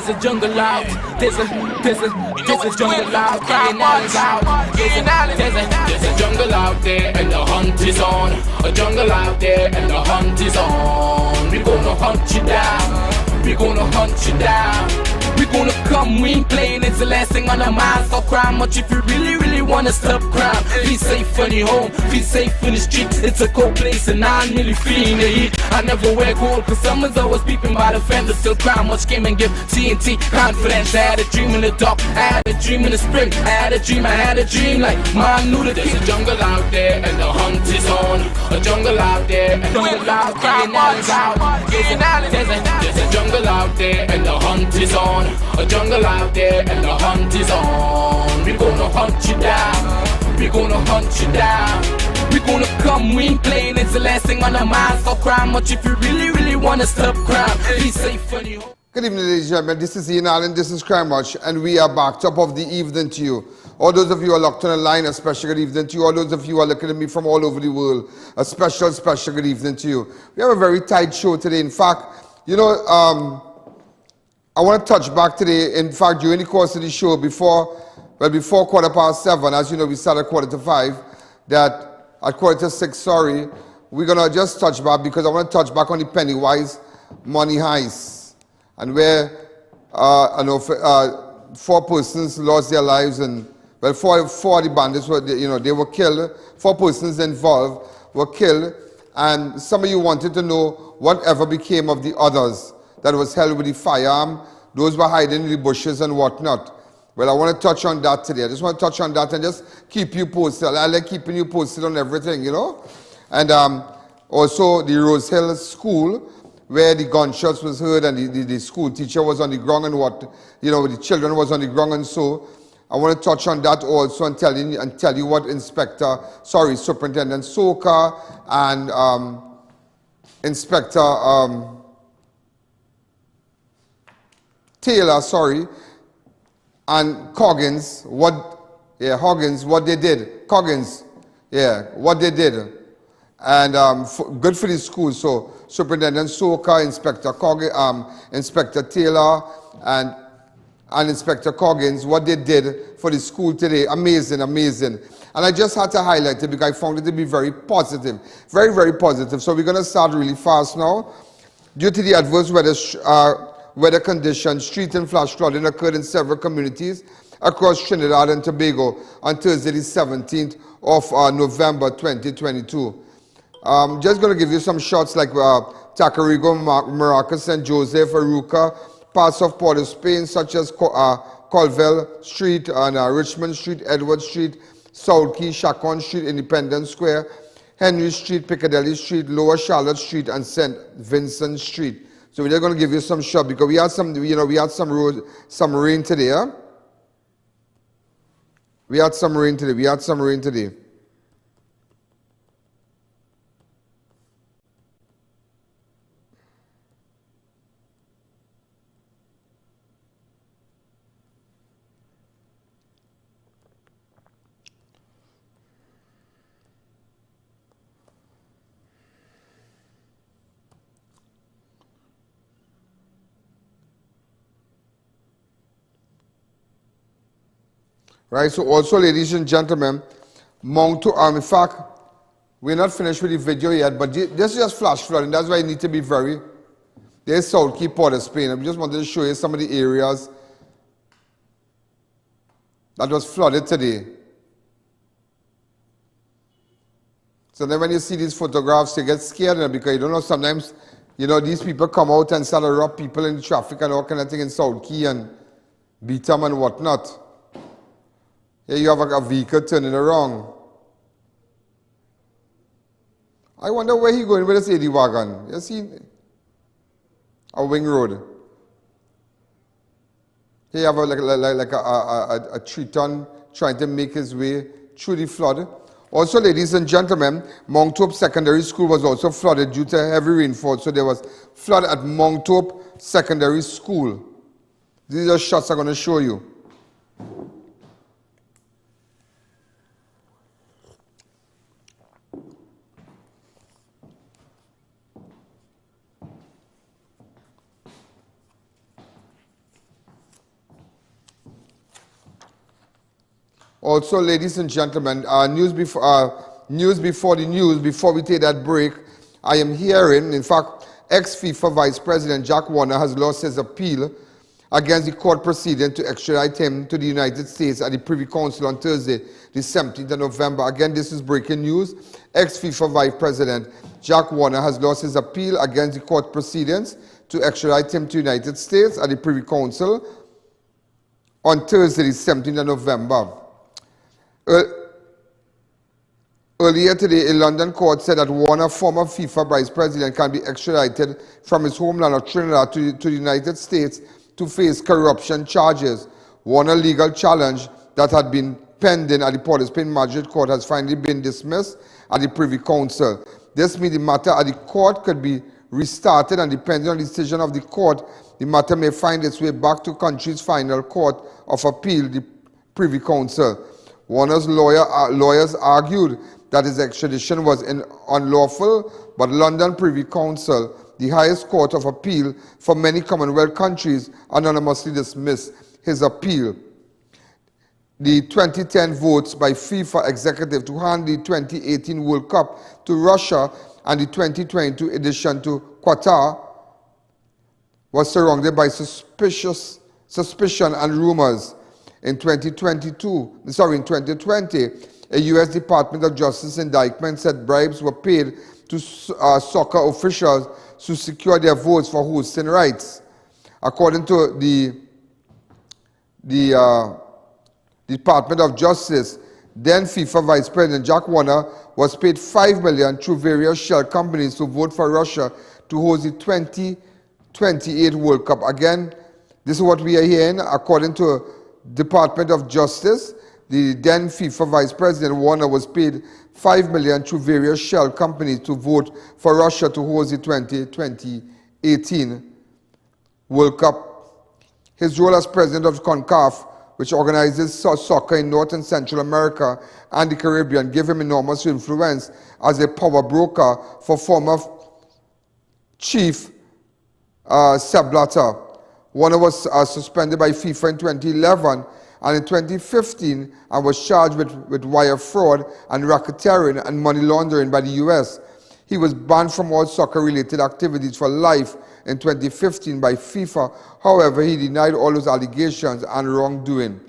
There's a jungle out. There's a jungle out. There's a jungle out there and the hunt is on. A jungle out there and the hunt is on. We gonna hunt you down. We gonna hunt you down. We gonna come, we ain't playing, it's the last thing on our minds. Stop crime much if you really wanna stop crime. Be safe when you're home, be safe in the streets. It's a cold place and I'm really feeling the heat. I never wear gold cause someone's always peeping by the fence. Still crime much came and give TNT confidence. I had a dream in the dark, I had a dream in the spring. I had a dream like man knew that there's a jungle out there and the hunt is on. A jungle out there and the jungle out there and there's a jungle out there and the hunt is on. A jungle out there and the hunt is on. We gonna hunt you down. We gonna hunt you down. We gonna come, we ain't playing, it's the last thing on our minds. Stop crime much if you really wanna stop crime. Be safe when you. Good evening, ladies and gentlemen. This is I.A.N. This is Crime Watch, and we are back. Top of the evening to you. All those of you who are locked on the line, a special good evening to you. All those of you who are looking at me from all over the world, a special good evening to you. We have a very tight show today. In fact, you know, I want to touch back today. In fact, during the course of the show, before 7:15, as you know, we started 4:45, that at 5:45, sorry, we're going to just touch back because I want to touch back on the Pennywise money heist and where, I know, 4 persons lost their lives and, well, four of the bandits were, they were killed. 4 persons involved were killed, and some of you wanted to know whatever became of the others that was held with the firearm. Those were hiding in the bushes and whatnot. Well, I want to touch on that today. I just want to touch on that and just keep you posted. I like keeping you posted on everything, you know. And also the Rose Hill School, where the gunshots was heard and the school teacher was on the ground and the children was on the ground, and so I want to touch on that also and tell you what Superintendent Soka and Inspector Taylor, and Coggins, what they did. What they did. And good for the school. So Superintendent Soka, Inspector Taylor, and Inspector Coggins, what they did for the school today, amazing. And I just had to highlight it because I found it to be very positive, very, very positive. So we're going to start really fast now. Due to the adverse weather conditions, street and flash flooding occurred in several communities across Trinidad and Tobago on Thursday, the 17th of November 2022. Just going to give you some shots like Tacarigua, Maracas, St. Joseph, Aruca, parts of Port of Spain such as Colville Street and Richmond Street, Edward Street, South Key, Chacon Street, Independence Square, Henry Street, Piccadilly Street, Lower Charlotte Street, and St. Vincent Street. So we're just going to give you some shots because we had some rain today. Huh? We had some rain today. Right, so also, ladies and gentlemen, in fact, we're not finished with the video yet, but this is just flash flooding. That's why you need to be there's South Key, Port of Spain. I just wanted to show you some of the areas that was flooded today. So then when you see these photographs, you get scared because you don't know, sometimes, these people come out and start to rob people in traffic and all kind of thing in South Key and beat them and whatnot. Here you have a vehicle turning around. I wonder where he going with this 80 wagon. You see a wing road. Here you have a 3-ton trying to make his way through the flood. Also, ladies and gentlemen, Monctope Secondary School was also flooded due to heavy rainfall. So there was flood at Monctope Secondary School. These are shots I'm going to show you. Also, ladies and gentlemen, news before the news, before we take that break, I am hearing, in fact, ex-FIFA Vice President Jack Warner has lost his appeal against the court proceeding to extradite him to the United States at the Privy Council on Thursday, the 17th of November. Again, this is breaking news. Ex-FIFA Vice President Jack Warner has lost his appeal against the court proceedings to extradite him to the United States at the Privy Council on Thursday, the 17th of November. Earlier today, a London court said that Warner, former FIFA Vice President, can be extradited from his homeland of Trinidad to the United States to face corruption charges. Warner's legal challenge that had been pending at the Port of Spain Magistrate Court has finally been dismissed at the Privy Council. This means the matter at the court could be restarted, and depending on the decision of the court, the matter may find its way back to country's final court of appeal, the Privy Council. Warner's lawyers argued that his extradition was unlawful, but London Privy Council, the highest court of appeal for many Commonwealth countries, anonymously dismissed his appeal. The 2010 votes by FIFA executive to hand the 2018 World Cup to Russia and the 2022 edition to Qatar was surrounded by suspicion and rumors. In 2020, a U.S. Department of Justice indictment said bribes were paid to soccer officials to secure their votes for hosting rights. According to the Department of Justice, then FIFA Vice President Jack Warner was paid $5 million through various shell companies to vote for Russia to host the 2028 World Cup. Again, this is what we are hearing. According to Department of Justice, the then FIFA Vice President Warner was paid $5 million through various shell companies to vote for Russia to host the 2018 World Cup. His role as president of CONCACAF, which organizes soccer in North and Central America and the Caribbean, gave him enormous influence as a power broker for former chief Sepp Blatter. Warner was suspended by FIFA in 2011 and in 2015 and was charged with wire fraud and racketeering and money laundering by the U.S. He was banned from all soccer-related activities for life in 2015 by FIFA. However, he denied all those allegations and wrongdoing.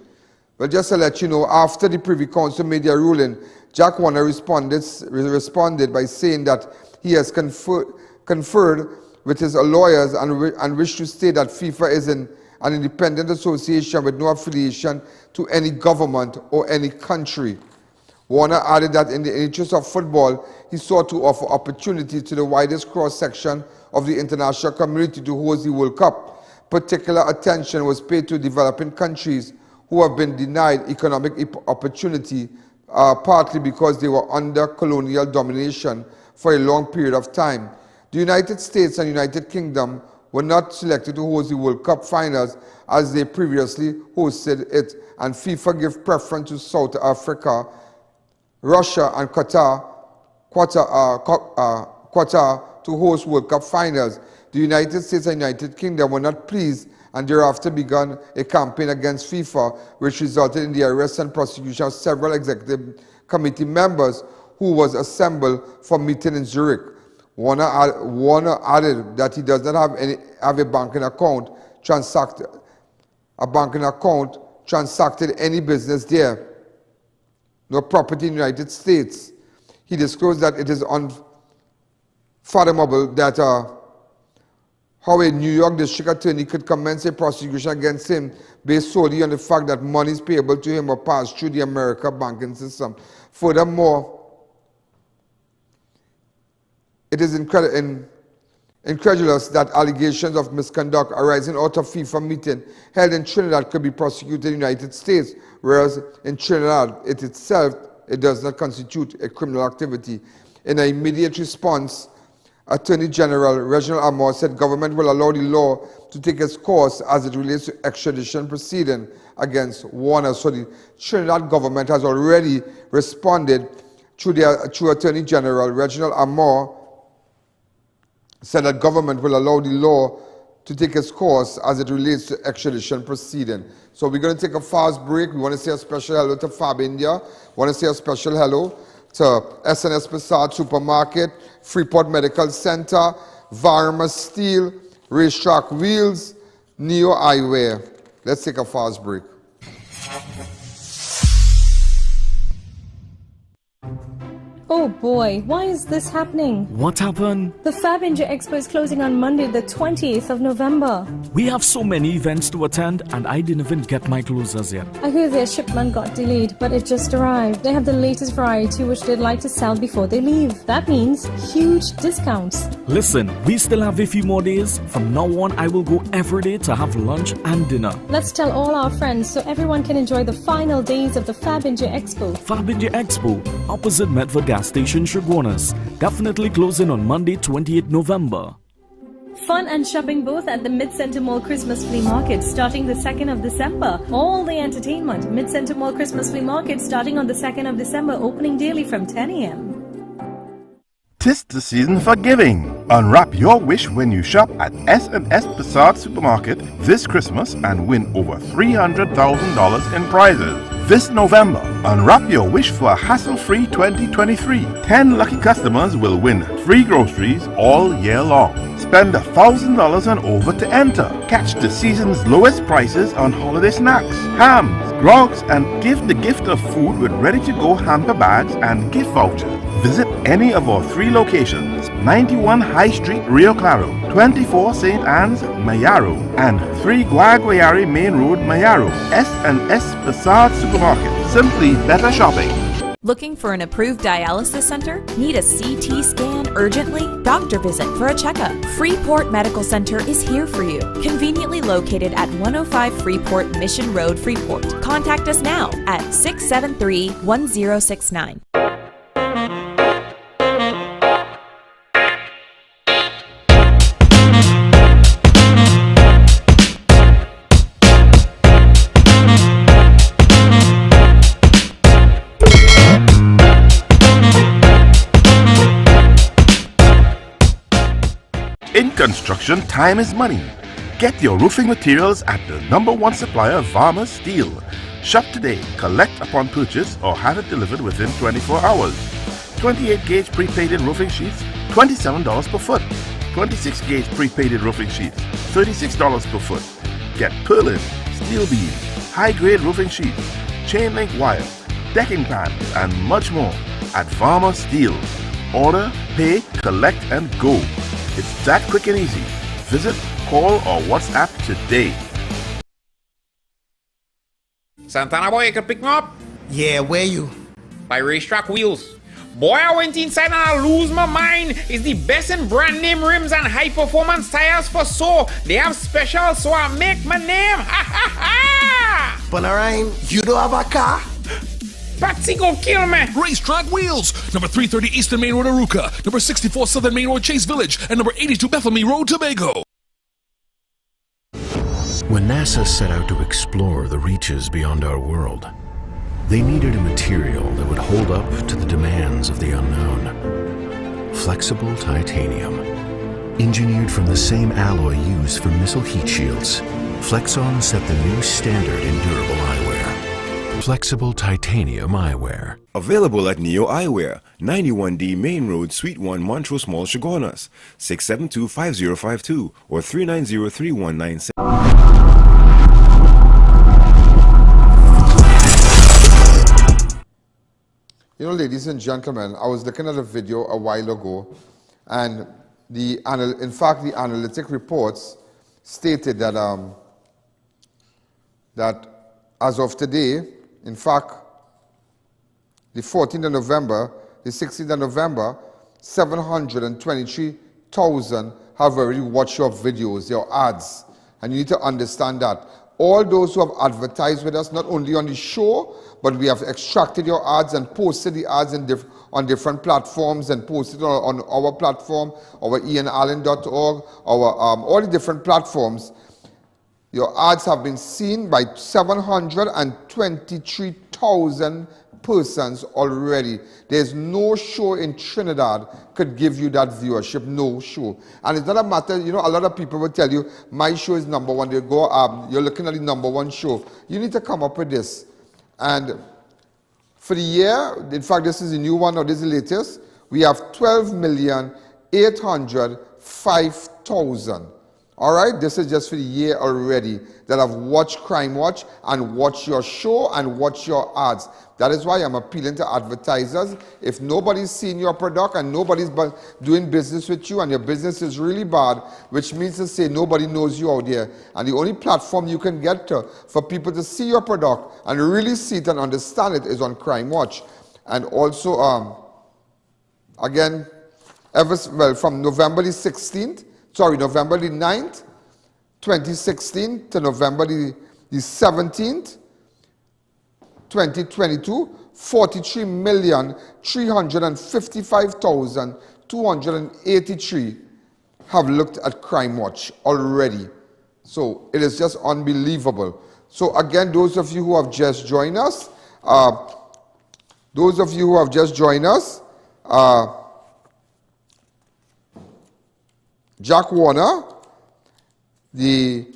But just to let you know, after the Privy Council made their ruling, Jack Warner responded by saying that he has conferred with his lawyers and wished to state that FIFA is an independent association with no affiliation to any government or any country. Warner added that in the interest of football, he sought to offer opportunity to the widest cross-section of the international community to host the World Cup. Particular attention was paid to developing countries who have been denied economic opportunity, partly because they were under colonial domination for a long period of time. The United States and United Kingdom were not selected to host the World Cup finals as they previously hosted it, and FIFA gave preference to South Africa, Russia, and Qatar to host World Cup finals. The United States and United Kingdom were not pleased and thereafter began a campaign against FIFA, which resulted in the arrest and prosecution of several executive committee members who was assembled for meeting in Zurich. Warner added that he does not have a banking account transacted any business there, no property in the United States. He disclosed that it is unfathomable that how a New York district attorney could commence a prosecution against him based solely on the fact that monies payable to him were passed through the American banking system. Furthermore, it is incredulous that allegations of misconduct arising out of FIFA meeting held in Trinidad could be prosecuted in the United States, whereas in Trinidad it does not constitute a criminal activity. In an immediate response, Attorney General Reginald Amor said government will allow the law to take its course as it relates to extradition proceeding against Warner. So the Trinidad government has already responded through Attorney General Reginald Amor, said that government will allow the law to take its course as it relates to extradition proceeding. So we're going to take a fast break. We want to say a special hello to Fab India. We want to say a special hello to S&S Passat Supermarket, Freeport Medical Center, Varma Steel, Racetrack Wheels, Neo Eyewear. Let's take a fast break. Oh boy, why is this happening? What happened? The Fab India Expo is closing on Monday, the 20th of November. We have so many events to attend and I didn't even get my clothes as yet. I hear their shipment got delayed, but it just arrived. They have the latest variety which they'd like to sell before they leave. That means huge discounts. Listen, we still have a few more days. From now on, I will go every day to have lunch and dinner. Let's tell all our friends so everyone can enjoy the final days of the Fab India Expo. Fab India Expo, opposite Medford Gas Station, Shogunas. Definitely closing on Monday, 28th November. Fun and shopping both at the Mid-Center Mall Christmas Flea Market starting the 2nd of December. All the entertainment. Mid-Center Mall Christmas Flea Market starting on the 2nd of December, opening daily from 10 a.m. 'Tis the season for giving. Unwrap your wish when you shop at S&S Passat Supermarket this Christmas and win over $300,000 in prizes. This November, unwrap your wish for a hassle-free 2023. 10 lucky customers will win free groceries all year long. Spend $1,000 and over to enter. Catch the season's lowest prices on holiday snacks, hams, grogs, and give the gift of food with ready-to-go hamper bags and gift vouchers. Visit any of our 3 locations: 91 High Street, Rio Claro, 24 St. Anne's, Mayaro, and 3 Guaguayari Main Road, Mayaro. S&S Passat Supermarket. Simply better shopping. Looking for an approved dialysis center? Need a CT scan urgently? Doctor visit for a checkup? Freeport Medical Center is here for you. Conveniently located at 105 Freeport Mission Road, Freeport. Contact us now at 673-1069. In construction, time is money. Get your roofing materials at the #1 supplier, Varma Steel. Shop today, collect upon purchase, or have it delivered within 24 hours. 28-gauge pre-painted roofing sheets, $27 per foot. 26-gauge pre-painted roofing sheets, $36 per foot. Get purlin, steel beam, high-grade roofing sheets, chain link wire, decking pans, and much more at Varma Steel. Order, pay, collect, and go. It's that quick and easy. Visit, call, or WhatsApp today. Santana boy, you can pick me up? Yeah, where you? By Racetrack Wheels. Boy, I went inside and I lose my mind. It's the best in brand name rims and high performance tires for so. They have specials, so I make my name. Ha ha ha! Panarine, you don't have a car? Patsy go kill me. Racetrack Wheels, number 330 Eastern Main Road, Aruca, number 64 Southern Main Road, Chase Village, and number 82 Bethany Road, Tobago. When NASA set out to explore the reaches beyond our world, they needed a material that would hold up to the demands of the unknown. Flexible titanium. Engineered from the same alloy used for missile heat shields, Flexon set the new standard in durable eyewear. Flexible titanium eyewear. Available at Neo Eyewear, 91D Main Road, Suite 1, Montrose Mall, Shogunas, 672-5052 or 390-3197. You know, ladies and gentlemen, I was looking at a video a while ago, and the analytic reports stated that that as of today, in fact, the 14th of November, the 16th of November, 723,000 have already watched your videos, your ads. And you need to understand that. All those who have advertised with us, not only on the show, but we have extracted your ads and posted the ads on different platforms and posted on our platform, our ianallen.org, all the different platforms. Your ads have been seen by 723,000 persons already. There's no show in Trinidad could give you that viewership, no show. And it's not a matter, you know, a lot of people will tell you, my show is number one. They go, you're looking at the number one show. You need to come up with this. And for the year, in fact, this is the new one, or this is the latest, we have 12,805,000. All right, this is just for the year already that have watched Crime Watch and watched your show and watched your ads. That is why I'm appealing to advertisers. If nobody's seen your product and nobody's doing business with you and your business is really bad, which means to say nobody knows you out there, and the only platform you can get to for people to see your product and really see it and understand it is on Crime Watch. And also, again, from November the 16th, November the 9th, 2016 to November the 17th, 2022, 43,355,283 have looked at Crime Watch already. So it is just unbelievable. So again, those of you who have just joined us, Jack Warner, the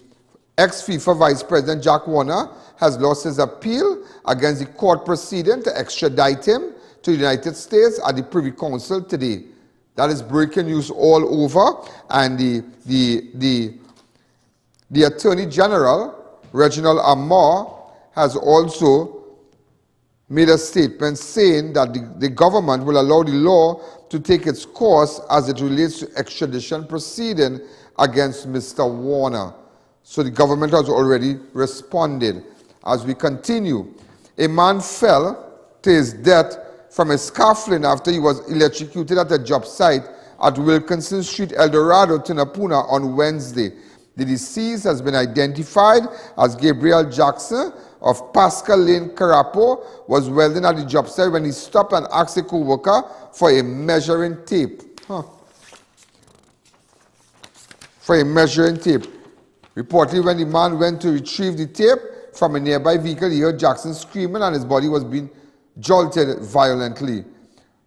ex-FIFA Vice President Jack Warner, has lost his appeal against the court proceeding to extradite him to the United States at the Privy Council today. That is breaking news all over. And the Attorney General, Reginald Amor, has also made a statement saying that the government will allow the law to take its course as it relates to extradition proceeding against Mr. Warner. So the government has already responded. As we continue, a man fell to his death from a scaffolding after he was electrocuted at a job site at Wilkinson Street, El Dorado, Tunapuna on Wednesday. The deceased has been identified as Gabriel Jackson of Pascal Lane, Curepe, was welding at the job site when he stopped and asked a co-worker for a measuring tape. For a measuring tape. Reportedly, when the man went to retrieve the tape from a nearby vehicle, he heard Jackson screaming and his body was being jolted violently.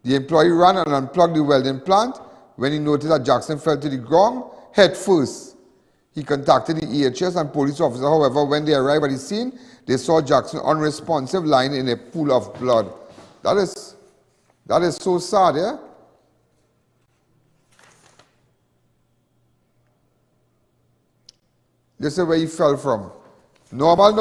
The employee ran and unplugged the welding plant when he noticed that Jackson fell to the ground head first. He contacted the EHS and police officer. However, when they arrived at the scene, they saw Jackson unresponsive, lying in a pool of blood. That is so sad, yeah? This is where he fell from. Normal.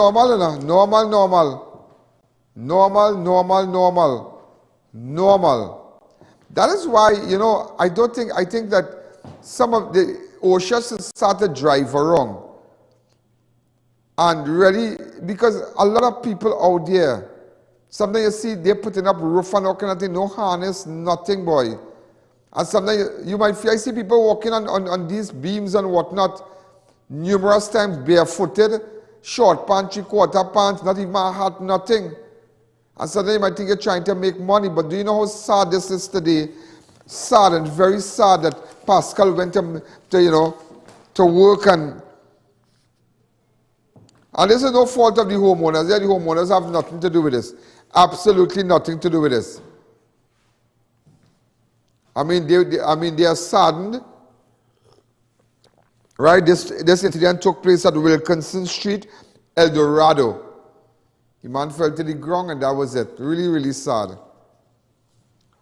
That is why, you know, I think that some of the OSHA started drive wrong. And really, because a lot of people out there, sometimes you see they're putting up roof and all kind of thing, no harness, nothing, boy. And sometimes you might feel, I see people walking on these beams and whatnot, numerous times barefooted, short pants, three-quarter pants, not even a hat, nothing. And sometimes you might think you're trying to make money, but do you know how sad this is today? Sad and very sad that Pascal went to work and this is no fault of the homeowners. Yeah, the homeowners have nothing to do with this. Absolutely nothing to do with this. I mean, they are saddened. Right, this incident took place at Wilkinson Street, El Dorado. The man fell to the ground and that was it. Really, really sad.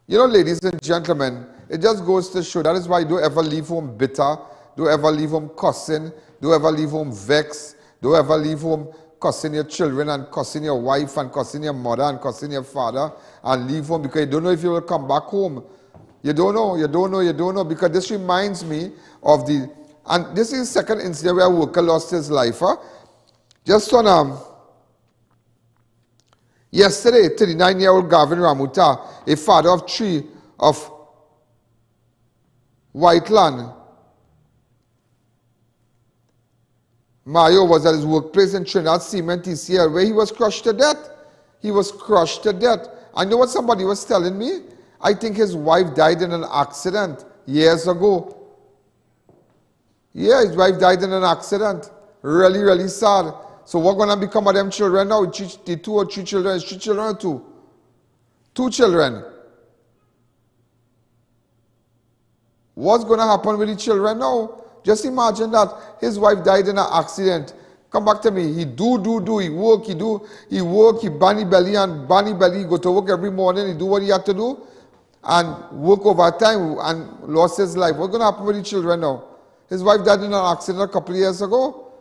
You know, ladies and gentlemen, it just goes to show that is why don't ever leave home bitter, don't ever leave home cussing, don't ever leave home vexed, don't ever leave home cussing your children and cussing your wife and cussing your mother and cussing your father and leave home because you don't know if you will come back home. You don't know, because this reminds me of and this is the second incident where a worker lost his life. Just on yesterday, 39-year-old Gavin Ramuta, a father of three of Whiteland, Mayo, was at his workplace in Trinidad Cement TCL where he was crushed to death. He was crushed to death. I know what somebody was telling me. I think his wife died in an accident years ago. Yeah, his wife died in an accident. Really, really sad. So what's going to become of them children now? The 2 or 3 children? It's 3 children or 2? 2 children. What's going to happen with the children now? Just imagine that his wife died in an accident. Come back to me. He do. He work, he bunny belly, go to work every morning, he do what he had to do, and work overtime and lost his life. What's going to happen with the children now? His wife died in an accident a couple of years ago.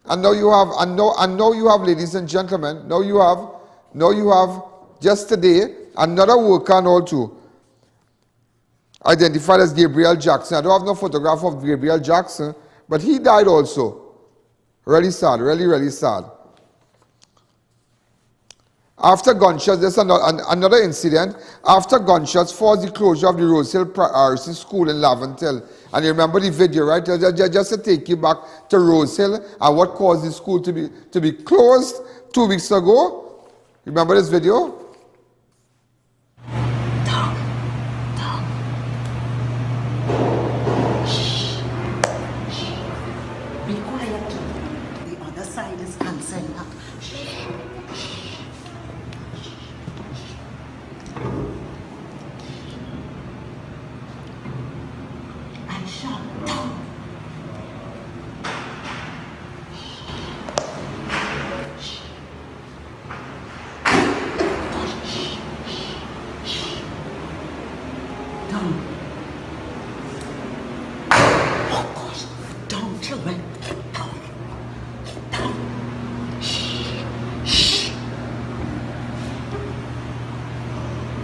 And now you have, ladies and gentlemen, now you have, just today, another worker and all too, identified as Gabriel Jackson. I don't have no photograph of Gabriel Jackson, but he died also. Really sad, really sad. After gunshots, there's another incident. After gunshots forced the closure of the Rosehill RC School in Laventille. And you remember the video, right? Just to take you back to Rosehill and what caused the school to be closed 2 weeks ago. Remember this video?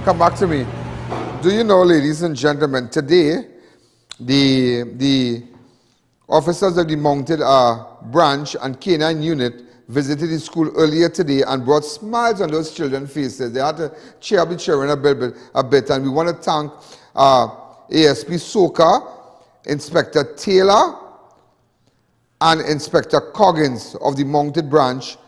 Come back to me. Do you know, ladies and gentlemen, today the officers of the mounted branch and K9 unit visited the school earlier today and brought smiles on those children's faces. They had to cheer up the children a bit, and we want to thank ASP Soka, Inspector Taylor, and Inspector Coggins of the mounted branch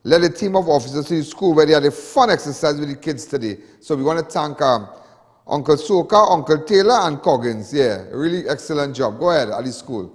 led a team of officers to the school where they had a fun exercise with the kids today. So we want to thank Uncle Soka, Uncle Taylor, and Coggins. Yeah, really excellent job. Go ahead at the school.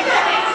Check.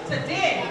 today.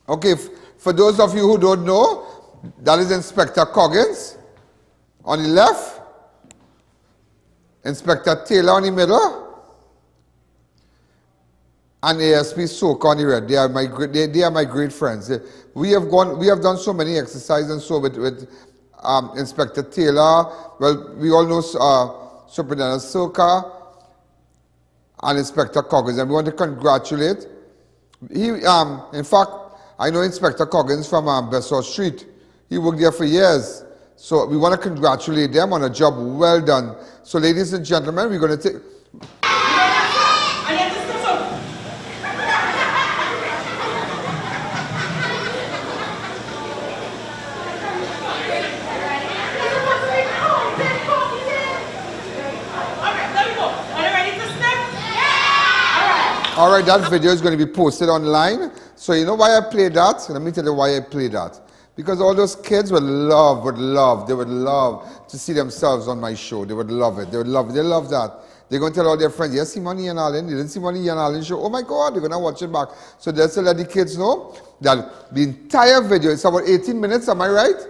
Okay, for those of you who don't know, that is Inspector Coggins on the left, Inspector Taylor on the middle, and ASP Soka on the right. They are my great friends. We have done so many exercises and so with Inspector Taylor. Well, we all know Superintendent Soka and Inspector Coggins, and we want to congratulate. In fact, I know Inspector Coggins from Besseau Street. He worked there for years. So we want to congratulate them on a job well done. So ladies and gentlemen, we're going to take... All right, that video is going to be posted online. So you know why I played that? Let me tell you why I played that. Because all those kids would love to see themselves on my show. They would love it. They would love it. They love that. They're going to tell all their friends, yes, see Money and Allen. You didn't see Money and Allen show. Oh my God, they're going to watch it back. So just to let the kids know that the entire video, it's about 18 minutes, am I right?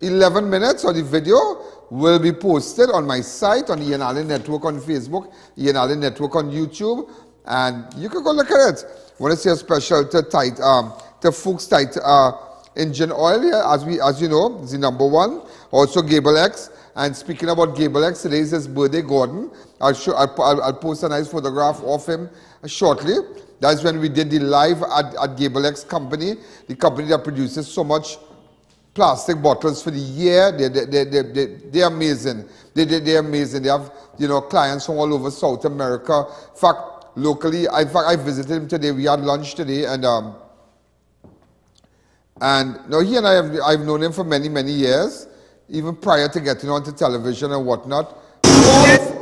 11 minutes of the video will be posted on my site, on the I.A.N. Allen Network on Facebook, I.A.N. Allen Network on YouTube. And you can go look at it. I want to say a special to Fuchs Tight engine oil here, as you know, is the #1. Also Gable X. And speaking about Gable X, today is his birthday, Gordon. I'll post a nice photograph of him shortly. That's when we did the live at Gable X company, the company that produces so much plastic bottles for the year. They're amazing. They're amazing. They have clients from all over South America. In fact, locally, I visited him today. We had lunch today, and now he and I've known him for many years, even prior to getting onto television and whatnot.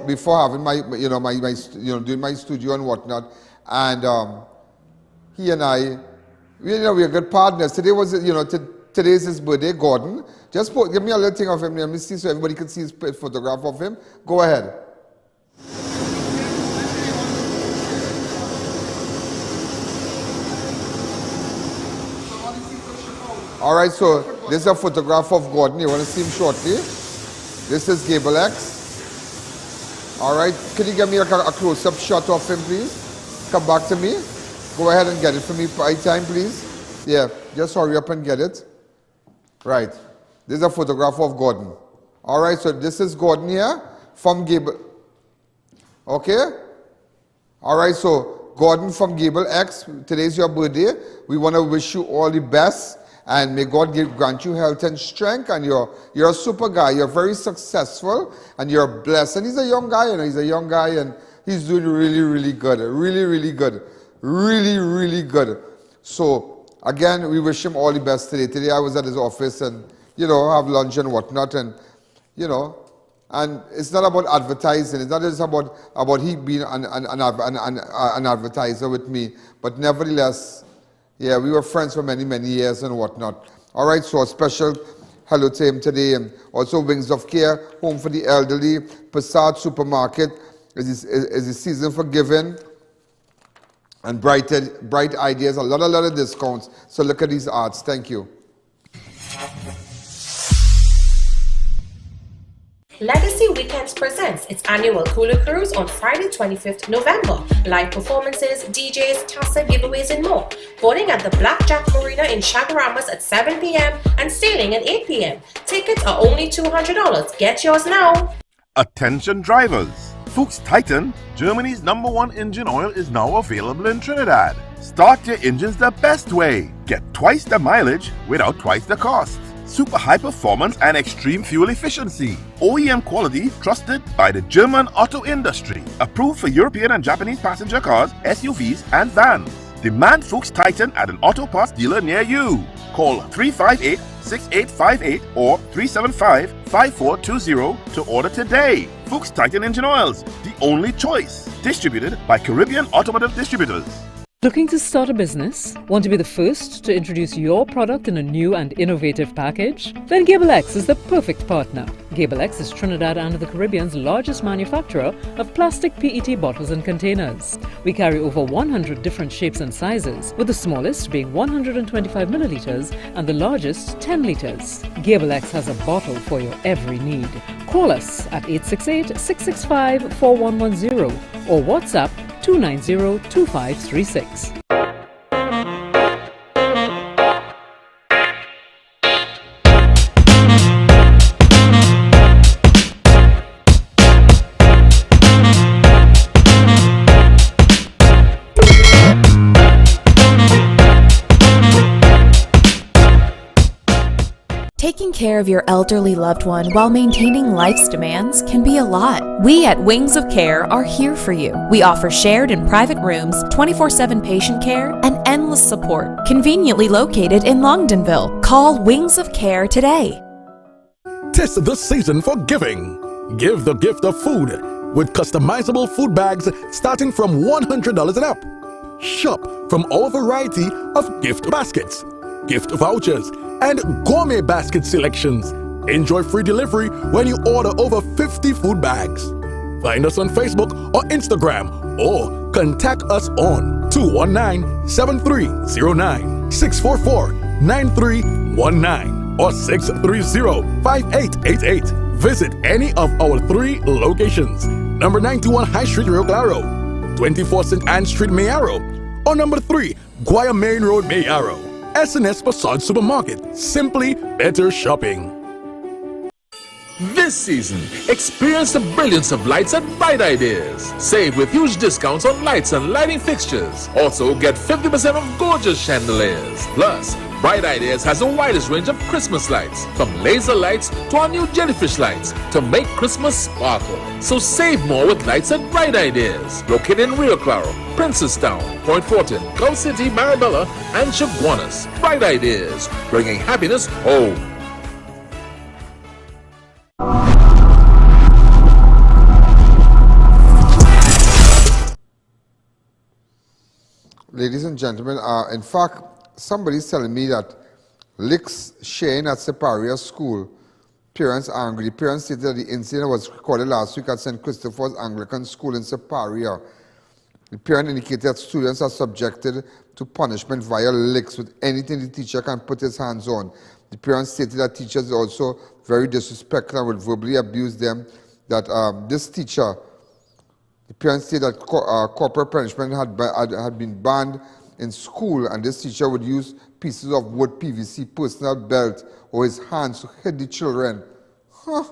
Before having my doing my studio and whatnot, and he and I, we're good partners. Today was, today's his birthday, Gordon. Just give me a little thing of him. Let me see so everybody can see his photograph of him. Go ahead. All right, so this is a photograph of Gordon. You want to see him shortly? This is Gable X. All right, can you give me a close-up shot of him, please? Come back to me. Go ahead and get it for me by time, please. Yeah, just hurry up and get it. Right, this is a photograph of Gordon. All right, so this is Gordon here from Gable. Okay? All right, so Gordon from Gable X, today's your birthday. We want to wish you all the best. And may God grant you health and strength. And you're a super guy. You're very successful. And you're blessed. And he's a young guy, he's a young guy. And he's doing really, really good. Really, really good. Really, really good. So, again, we wish him all the best today. Today I was at his office and, have lunch and whatnot. And, and it's not about advertising. It's not just about he being an advertiser with me. But nevertheless, yeah, we were friends for many, many years and whatnot. All right, so a special hello to him today. And also Wings of Care, Home for the Elderly, Passat Supermarket is the season for giving. And bright ideas, a lot of discounts. So look at these ads. Thank you. Legacy Weekends presents its annual Cooler Cruise on Friday, 25th November. Live performances, DJs, Tassa giveaways, and more. Boarding at the Blackjack Marina in Chaguaramas at 7 p.m. and sailing at 8 p.m. Tickets are only $200. Get yours now. Attention drivers. Fuchs Titan, Germany's #1 engine oil, is now available in Trinidad. Start your engines the best way. Get twice the mileage without twice the cost. Super high performance and extreme fuel efficiency. OEM quality trusted by the German auto industry. Approved for European and Japanese passenger cars, SUVs, and vans. Demand Fuchs Titan at an auto parts dealer near you. Call 358-6858 or 375-5420 to order today. Fuchs Titan engine oils, the only choice. Distributed by Caribbean Automotive Distributors. Looking to start a business? Want to be the first to introduce your product in a new and innovative package? Then Gable X is the perfect partner. Gable X is Trinidad and the Caribbean's largest manufacturer of plastic PET bottles and containers. We carry over 100 different shapes and sizes, with the smallest being 125 milliliters and the largest 10 liters. Gable X has a bottle for your every need. Call us at 868-665-4110 or WhatsApp 290-2536. Taking care of your elderly loved one while maintaining life's demands can be a lot. We at Wings of Care are here for you. We offer shared and private rooms, 24/7 patient care, and endless support, conveniently located in Longdenville. Call Wings of Care today. Tis the season for giving. Give the gift of food with customizable food bags starting from $100 and up. Shop from all variety of gift baskets, gift vouchers, and gourmet basket selections. Enjoy free delivery when you order over 50 food bags. Find us on Facebook or Instagram or contact us on 219-7309, 644-9319 or 630-5888. Visit any of our 3 locations. Number 91 High Street, Rio Claro, 24 St. Anne Street, Mayaro, or number 3 Guaya Main Road, Mayaro. S&S Passat Supermarket. Simply better shopping. This season, experience the brilliance of lights at Bright Ideas. Save with huge discounts on lights and lighting fixtures. Also, get 50% off gorgeous chandeliers. Plus, Bright Ideas has the widest range of Christmas lights, from laser lights to our new jellyfish lights, to make Christmas sparkle. So save more with lights at Bright Ideas, located in Rio Claro, Princestown, Point Fortin, Gulf City, Marabella, and Chaguanas. Bright Ideas, bringing happiness home. Ladies and gentlemen, in fact, somebody's telling me that licks sharing at Separia School. Parents angry. Parents stated that the incident was recorded last week at St. Christopher's Anglican School in Separia. The parent indicated that students are subjected to punishment via licks with anything the teacher can put his hands on. The parents stated that teachers also very disrespectful and would verbally abuse them. That this teacher, the parents stated that corporal punishment had been banned in school, and this teacher would use pieces of wood, PVC, personal belt, or his hands to hit the children. Huh.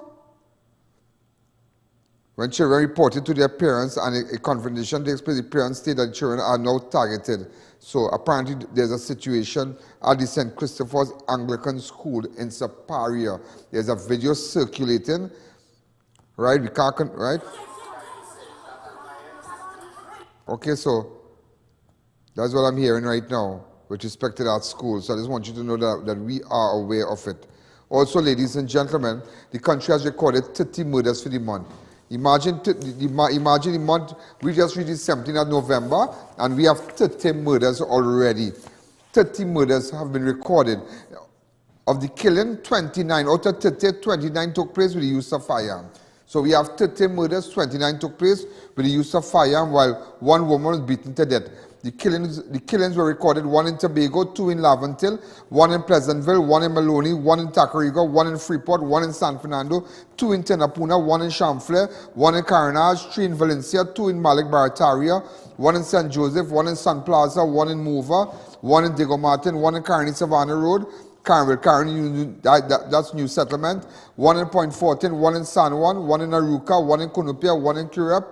When children reported to their parents and a confrontation takes place, the parents state that children are now targeted. So apparently there's a situation at the St. Christopher's Anglican School in Separia. There's a video circulating, right? We can't, right? Okay, so that's what I'm hearing right now with respect to that school. So I just want you to know that we are aware of it. Also, ladies and gentlemen, the country has recorded 30 murders for the month. Imagine the month, we just reached the 17th of November, and we have 30 murders already. 30 murders have been recorded. Of the killing, 29 out of 30, 29 took place with the use of firearm. So we have 30 murders, 29 took place with the use of firearm, while one woman was beaten to death. The killings were recorded, one in Tobago, 2 in Laventille, 1 in Pleasantville, 1 in Maloney, 1 in Tacarigua, 1 in Freeport, 1 in San Fernando, 2 in Tenapuna, 1 in Chamfle, 1 in Carenage, 3 in Valencia, 2 in Malik Barataria, 1 in St. Joseph, 1 in Sun Plaza, 1 in Mova, 1 in Diego Martin, 1 in Carney Savannah Road, that's New Settlement, 1 in Point Fortin, 1 in San Juan, 1 in Aruca, 1 in Cunupia, 1 in Curepe,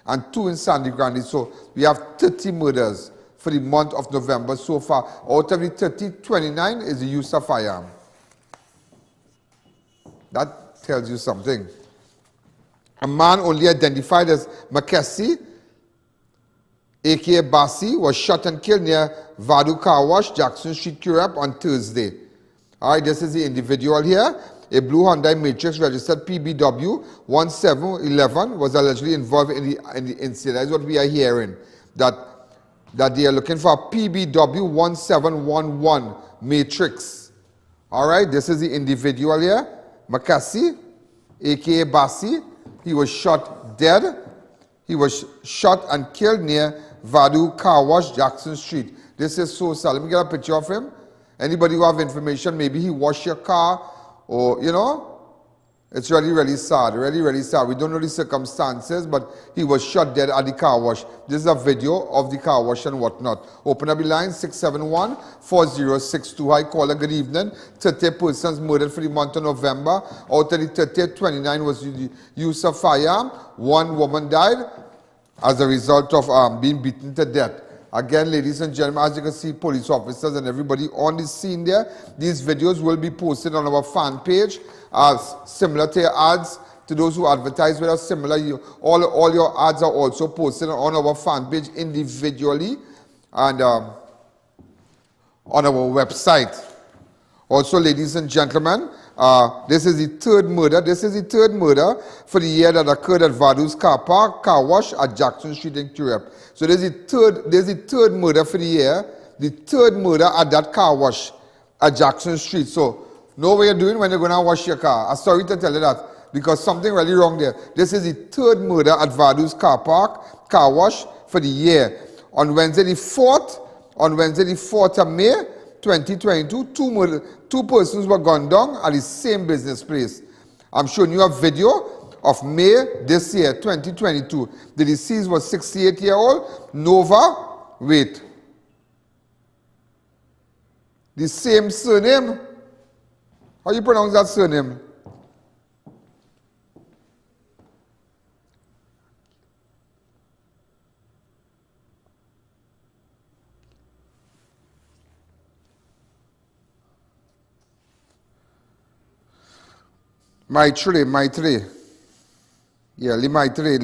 and 2 in Sandy Grande. So we have 30 murders for the month of November so far. Out of the 30, 29 is the use of firearm. That tells you something. A man only identified as Makesi, a.k.a. Bassie, was shot and killed near Vado Car Wash, Jackson Street, Curepe on Thursday. All right, this is the individual here. A blue Hyundai Matrix registered PBW 1711 was allegedly involved in the incident. That is what we are hearing. That they are looking for a PBW 1711 Matrix. All right, this is the individual here. Makesi, a.k.a. Bassie. He was shot dead. He was shot and killed near Vado Car Wash, Jackson Street. This is so sad. Let me get a picture of him. Anybody who have information, maybe he washed your car, or, you know, it's really, really sad, really, really sad. We don't know the circumstances, but he was shot dead at the car wash. This is a video of the car wash and whatnot. Open up the line, 671-4062. Hi, caller, good evening. 30 persons murdered for the month of November. Out of the 30, 29 was the use of firearm. 1 woman died as a result of being beaten to death. Again, ladies and gentlemen, as you can see, police officers and everybody on the scene there. These videos will be posted on our fan page, similar to your ads. To those who advertise with us, similar, all your ads are also posted on our fan page individually and on our website. Also, ladies and gentlemen, this is the third murder. This is the third murder for the year that occurred at Vado's car wash at Jackson Street in Curepe. So there's the third murder for the year, the third murder at that car wash at Jackson Street. So know what you're doing when you're going to wash your car. I'm sorry to tell you that, because something really wrong there. This is the third murder at Vado's car wash for the year. On Wednesday the 4th of May, 2022, two persons were gunned down at the same business place. I'm showing you a video of May this year, 2022. The deceased was 68-year-old Norva. Wait. The same surname? How you pronounce that surname? Maitre. Yeah, Le Maitre.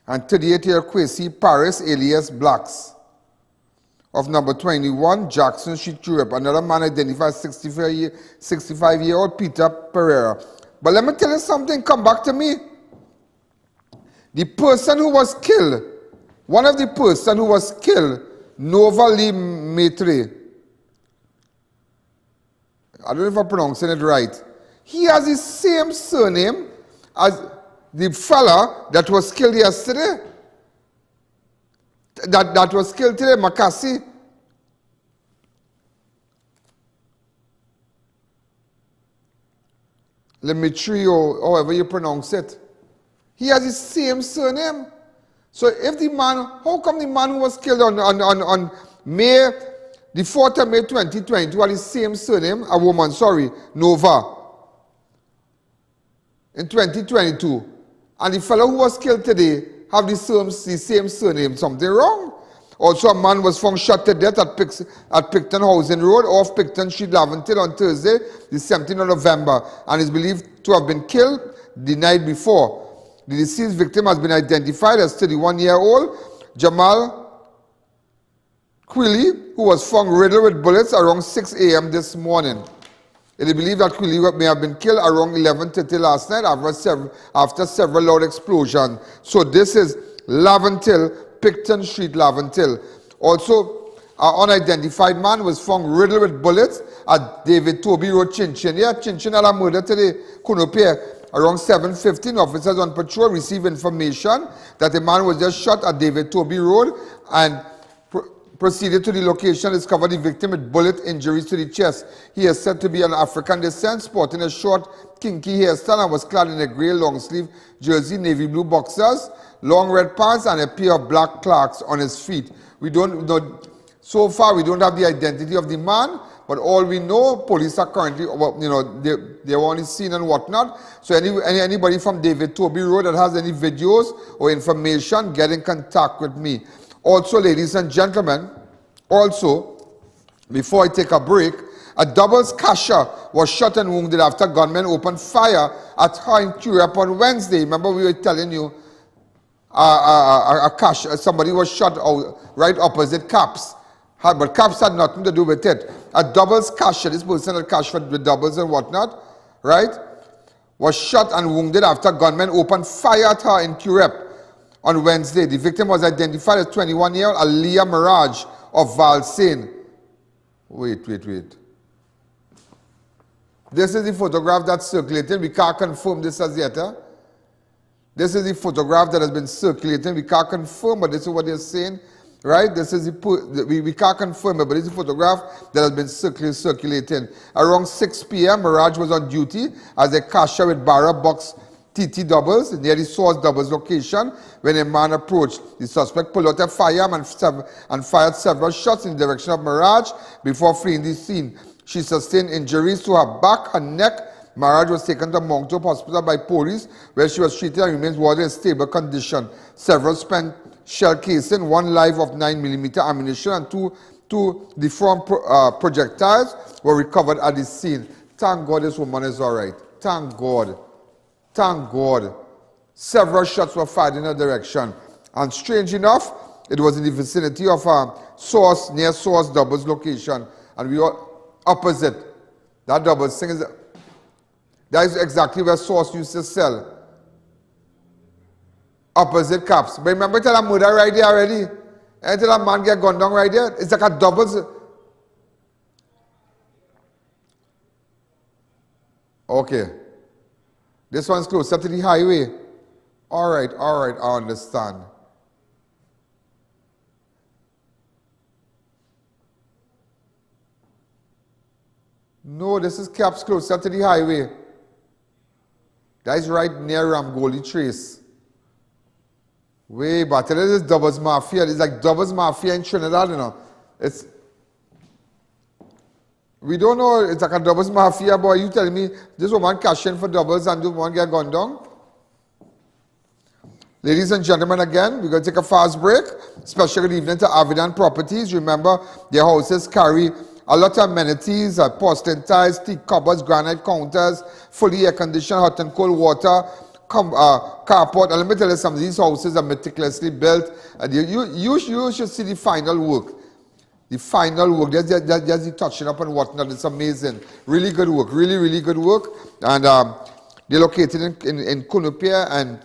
And 38-year-old Kwesi Parris, alias Blacks, of number 21, Jackson Street, Curepe. Another man identified 65-year-old Peter Ferreira. But let me tell you something, come back to me. The person who was killed One of the person who was killed, Norva Le Maitre, I don't know if I'm pronouncing it right, he has the same surname as the fella that was killed yesterday. That was killed today, Makesi. Le Maitre, or however you pronounce it. He has the same surname. So if the man, how come the man who was killed on May, the 4th of May 2022 had the same surname, a woman, sorry, Norva, in 2022, and the fellow who was killed today have the same surname? Something wrong? Also, a man was found shot to death at Picton Housing Road off Picton Street, Laventille on Thursday, the 17th of November, and is believed to have been killed the night before. The deceased victim has been identified as 31-year-old Jamal Quilie, who was found riddled with bullets around 6 a.m. this morning. It is believed that Quilie may have been killed around 11:30 last night after several loud explosions. So this is Laventille, Picton Street, Laventille. Also, an unidentified man was found riddled with bullets at David Toby Road, Chinchin. Yeah, Chinchin had a murder today, Curepe. Around 7:15, officers on patrol received information that a man was just shot at David Toby Road and proceeded to the location, discovered the victim with bullet injuries to the chest. He is said to be an African descent, sporting a short, kinky hairstyle and was clad in a grey long-sleeve jersey, navy blue boxers, long red pants, and a pair of black Clarks on his feet. We don't know, so far we don't have the identity of the man, but all we know, police are currently, well, you know, they were on the scene and whatnot. So anybody from David Toby Road that has any videos or information, get in contact with me. Also, ladies and gentlemen, also, before I take a break, a doubles cashier was shot and wounded after gunmen opened fire at her in Curepe on Wednesday. Remember we were telling you, a cashier, somebody was shot out right opposite Caps. But Caps had nothing to do with it. A doubles cashier, this person had cash with doubles and whatnot, right, was shot and wounded after gunmen opened fire at her in Curepe on Wednesday. The victim was identified as 21-year-old Alias Mirage of Valsane. Wait. This is the photograph that's circulating. We can't confirm this as yet. This is the photograph that has been circulating. We can't confirm, but this is what they're saying. Right? This is we can't confirm it, but it's a photograph that has been circulating. Around 6 p.m., Mirage was on duty as a cashier with Barra Box TT doubles near the source doubles location when a man approached. The suspect pulled out a firearm and fired several shots in the direction of Mirage before fleeing the scene. She sustained injuries to her back, her neck. Mirage was taken to Mount Hope Hospital by police, where she was treated and remains in stable condition. Several spent shell casing, one live of 9mm ammunition, and two deformed projectiles were recovered at the scene. Thank God this woman is all right. Thank God. Thank God. Several shots were fired in her direction. And strange enough, it was in the vicinity of near Source Doubles location. And we were opposite. That Doubles thing is, that is exactly where Source used to sell. Opposite Caps. But remember tell a murder right there already? And tell a man get gunned down right there? It's like a Doubles. Okay. This one's closer to the highway. All right, I understand. No, this is Caps closer to the highway. That is right near Ramgoli Trace. Way back. This is Doubles Mafia. It's like Doubles Mafia in Trinidad, you know. We don't know, it's like a Doubles Mafia, boy. You telling me this woman cashing for doubles and this one get gone down? Ladies and gentlemen, again, we're going to take a fast break. Special good evening to I.A.N Properties. Remember, their houses carry a lot of amenities, porcelain tiles, teak cupboards, granite counters, fully air-conditioned hot and cold water, carport. And let me tell you something, these houses are meticulously built. And you should see the final work. The final work, there's the touching up and whatnot. It's amazing. Really good work. Really good work. And they're located in Curepe, and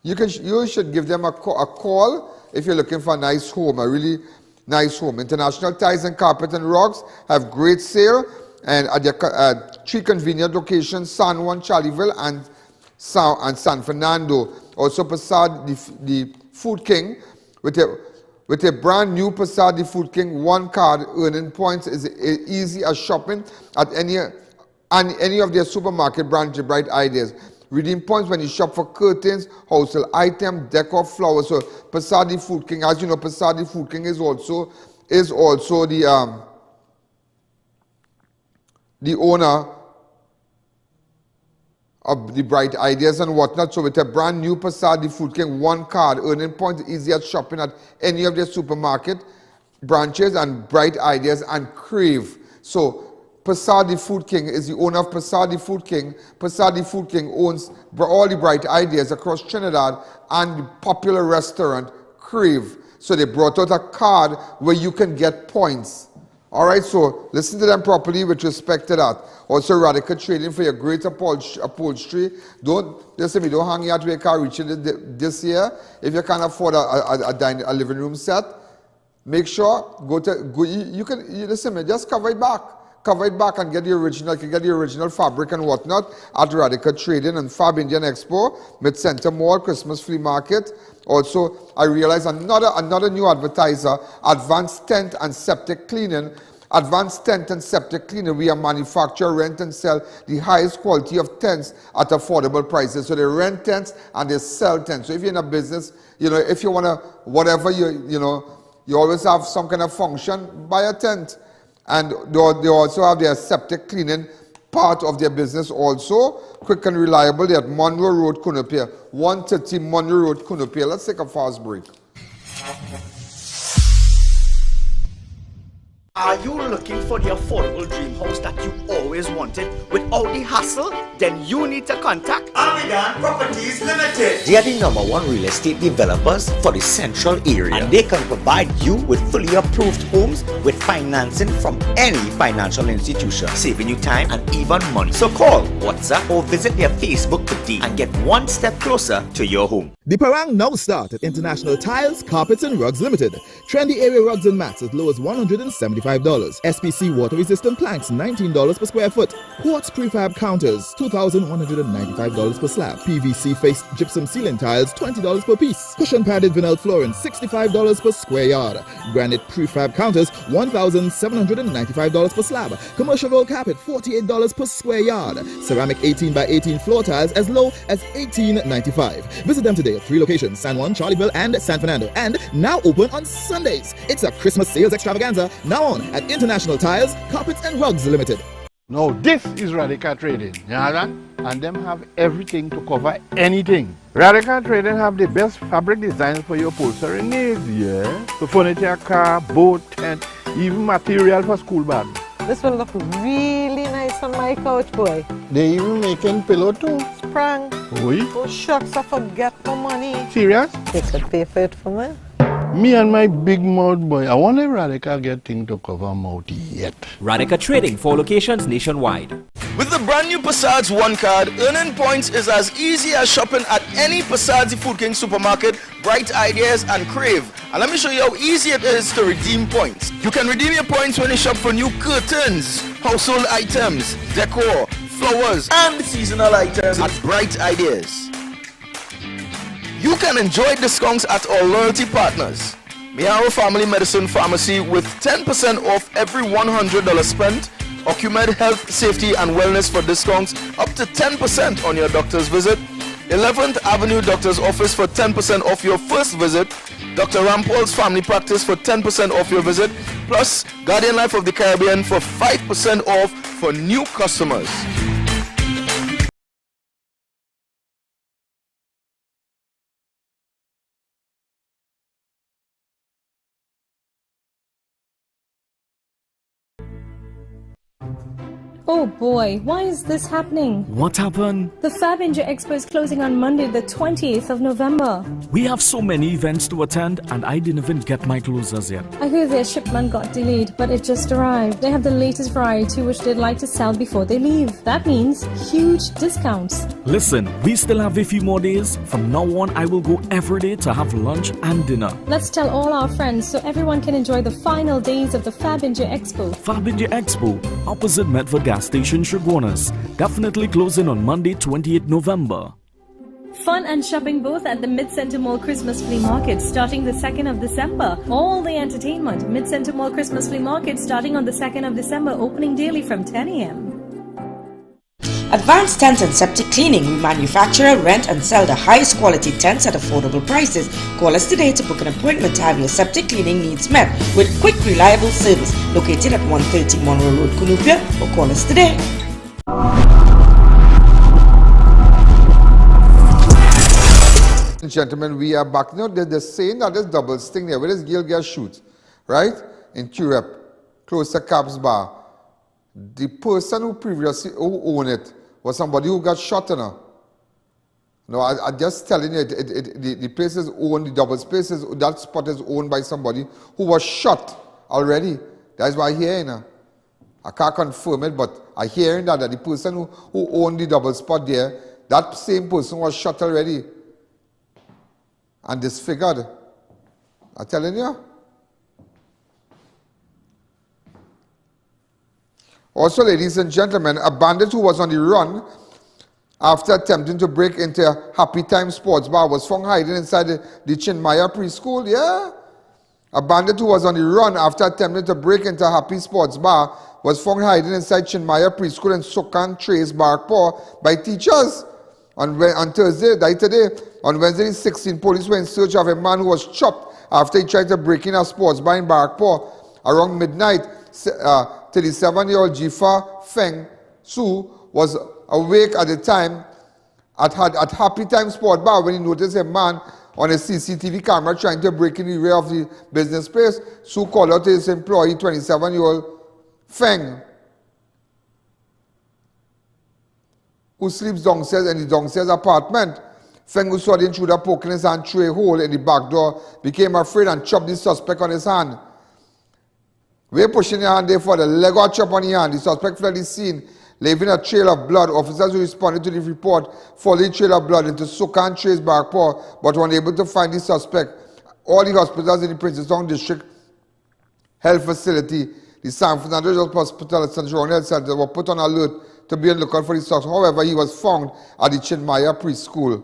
you should give them a call if you're looking for a nice home, a really nice home. International Tiles and Carpet and Rugs have great sale and at their 3 convenient locations, San Juan, Charleville, and San Fernando. Also, Passad, the Food King, with a brand new Passad, the Food King, 1 card earning points is easy as shopping at any of their supermarket branches. Bright Ideas. Redeem points when you shop for curtains, household items, decor, flowers. So Passad, the Food King, as you know, Passad, the Food King is also the owner of the Bright Ideas and whatnot. So with a brand new Passad, the Food King, 1 card, earning points easy at shopping at any of their supermarket branches and Bright Ideas and Crave. So Passad, the Food King, is the owner of Passad, the Food King. Passad, the Food King owns all the Bright Ideas across Trinidad and the popular restaurant Crave. So they brought out a card where you can get points. All right, so listen to them properly with respect to that. Also, Radical Trading for your great upholstery. Don't hang out where you can't reach it this year. If you can't afford a living room set, make sure just cover it back. Cover it back and get the original fabric and whatnot at Radical Trading and Fab Indian Expo, Mid-Center Mall, Christmas Flea Market. Also, I realized another new advertiser, Advanced Tent and Septic Cleaning. Advanced Tent and Septic Cleaning, we are manufacture, rent and sell the highest quality of tents at affordable prices. So they rent tents and they sell tents. So if you're in a business, if you want to, whatever you always have some kind of function, buy a tent. And they also have their septic cleaning part of their business also. Quick and reliable. They're at Monroe Road, Curepe. 130 Monroe Road, Curepe. Let's take a fast break. Are you looking for the affordable dream house that you always wanted without the hassle? Then you need to contact I.A.N Properties Limited. They are the #1 real estate developers for the central area. And they can provide you with fully approved homes with financing from any financial institution, saving you time and even money. So call, WhatsApp, or visit their Facebook today and get one step closer to your home. The Parang now start at International Tiles, Carpets and Rugs Limited. Trendy area rugs and mats as low as $175. SPC water-resistant planks, $19 per square foot. Quartz prefab counters, $2,195 per slab. PVC faced gypsum ceiling tiles, $20 per piece. Cushion padded vinyl flooring, $65 per square yard. Granite prefab counters, $1,795 per slab. Commercial roll carpet, $48 per square yard. Ceramic 18 by 18 floor tiles as low as $18.95. Visit them today at 3 locations, San Juan, Charleville, and San Fernando. And now open on Sundays. It's a Christmas sales extravaganza now on at International Tiles, Carpets and Rugs Limited. Now this is Radical Trading, you know that? And them have everything to cover anything. Radical Trading have the best fabric designs for your upholstery needs, yeah? So furniture, car, boat, and even material for school bags. This will look really nice on my couch, boy. They even making pillow too. Sprang. Oui? Oh shucks, I forget my money. Serious? They could pay for it for me. Me and my big mouth boy, I wonder if Radical get thing to cover mouth yet. Radical Trading, 4 locations nationwide. With the brand new Passad's 1 card, earning points is as easy as shopping at any Passad's Food King supermarket, Bright Ideas and Crave. And let me show you how easy it is to redeem points. You can redeem your points when you shop for new curtains, household items, decor, flowers, and seasonal items at Bright Ideas. You can enjoy discounts at our loyalty partners. Miao Family Medicine Pharmacy with 10% off every $100 spent. Ocumed Health, Safety and Wellness for discounts up to 10% on your doctor's visit. 11th Avenue Doctor's Office for 10% off your first visit. Dr. Rampol's Family Practice for 10% off your visit. Plus Guardian Life of the Caribbean for 5% off for new customers. Oh boy, why is this happening? What happened? The Fab India Expo is closing on Monday, the 28th of November. We have so many events to attend and I didn't even get my clothes yet. I hear their shipment got delayed, but it just arrived. They have the latest variety which they'd like to sell before they leave. That means huge discounts. Listen, we still have a few more days. From now on, I will go every day to have lunch and dinner. Let's tell all our friends so everyone can enjoy the final days of the Fab India Expo. Fab India Expo, opposite Medford Gas Station, Chaguanas. Definitely closing on Monday, 28th November. Fun and shopping both at the Mid-Center Mall Christmas Flea Market starting the 2nd of December. All the entertainment. Mid-Center Mall Christmas Flea Market starting on the 2nd of December, opening daily from 10 a.m. Advanced Tents and Septic Cleaning. We manufacture, rent and sell the highest quality tents at affordable prices. Call us today to book an appointment to have your septic cleaning needs met with quick, reliable service. Located at 130 Monroe Road, Cunupia, or call us today. Gentlemen, we are back. You know, they're saying that there's double sting there. Where does Gilgal shoot? Right? In Curepe, close to Cabs Bar. The person who previously owned it was somebody who got shot, you know. No, I'm just telling you, the place is owned, the double space is, that spot is owned by somebody who was shot already. That's why I hear, you know. I can't confirm it, but I hear that the person who owned the double spot there, that same person was shot already. And disfigured. I'm telling you. Also, ladies and gentlemen, a bandit who was on the run after attempting to break into a Happy Time sports bar was found hiding inside the Chinmaya preschool. Yeah. A bandit who was on the run after attempting to break into a Happy Sports bar was found hiding inside Chinmaya preschool in Sukan Trace, Barkpaw by teachers. On Thursday, today, on Wednesday, 16 police were in search of a man who was chopped after he tried to break in a sports bar in Barkpaw. Around midnight, 37-year-old Jifa Feng Su was awake at the time at Happy Time Sport Bar when he noticed a man on a CCTV camera trying to break in the rear of the business space. Su called out to his employee, 27-year-old Feng, who sleeps downstairs in the downstairs apartment. Feng, who saw the intruder poking his hand through a hole in the back door, became afraid and chopped the suspect on his hand. We're pushing the hand there for the leg or chop on the hand. The suspect fled the scene, leaving a trail of blood. Officers who responded to the report followed the trail of blood into Sukan Trace, Barkpaw, but were unable to find the suspect. All the hospitals in the Princeton District Health Facility, the San Fernando Hospital and San Jerónimo Health Center were put on alert to be on lookout for the suspect. However, he was found at the Chinmaya preschool.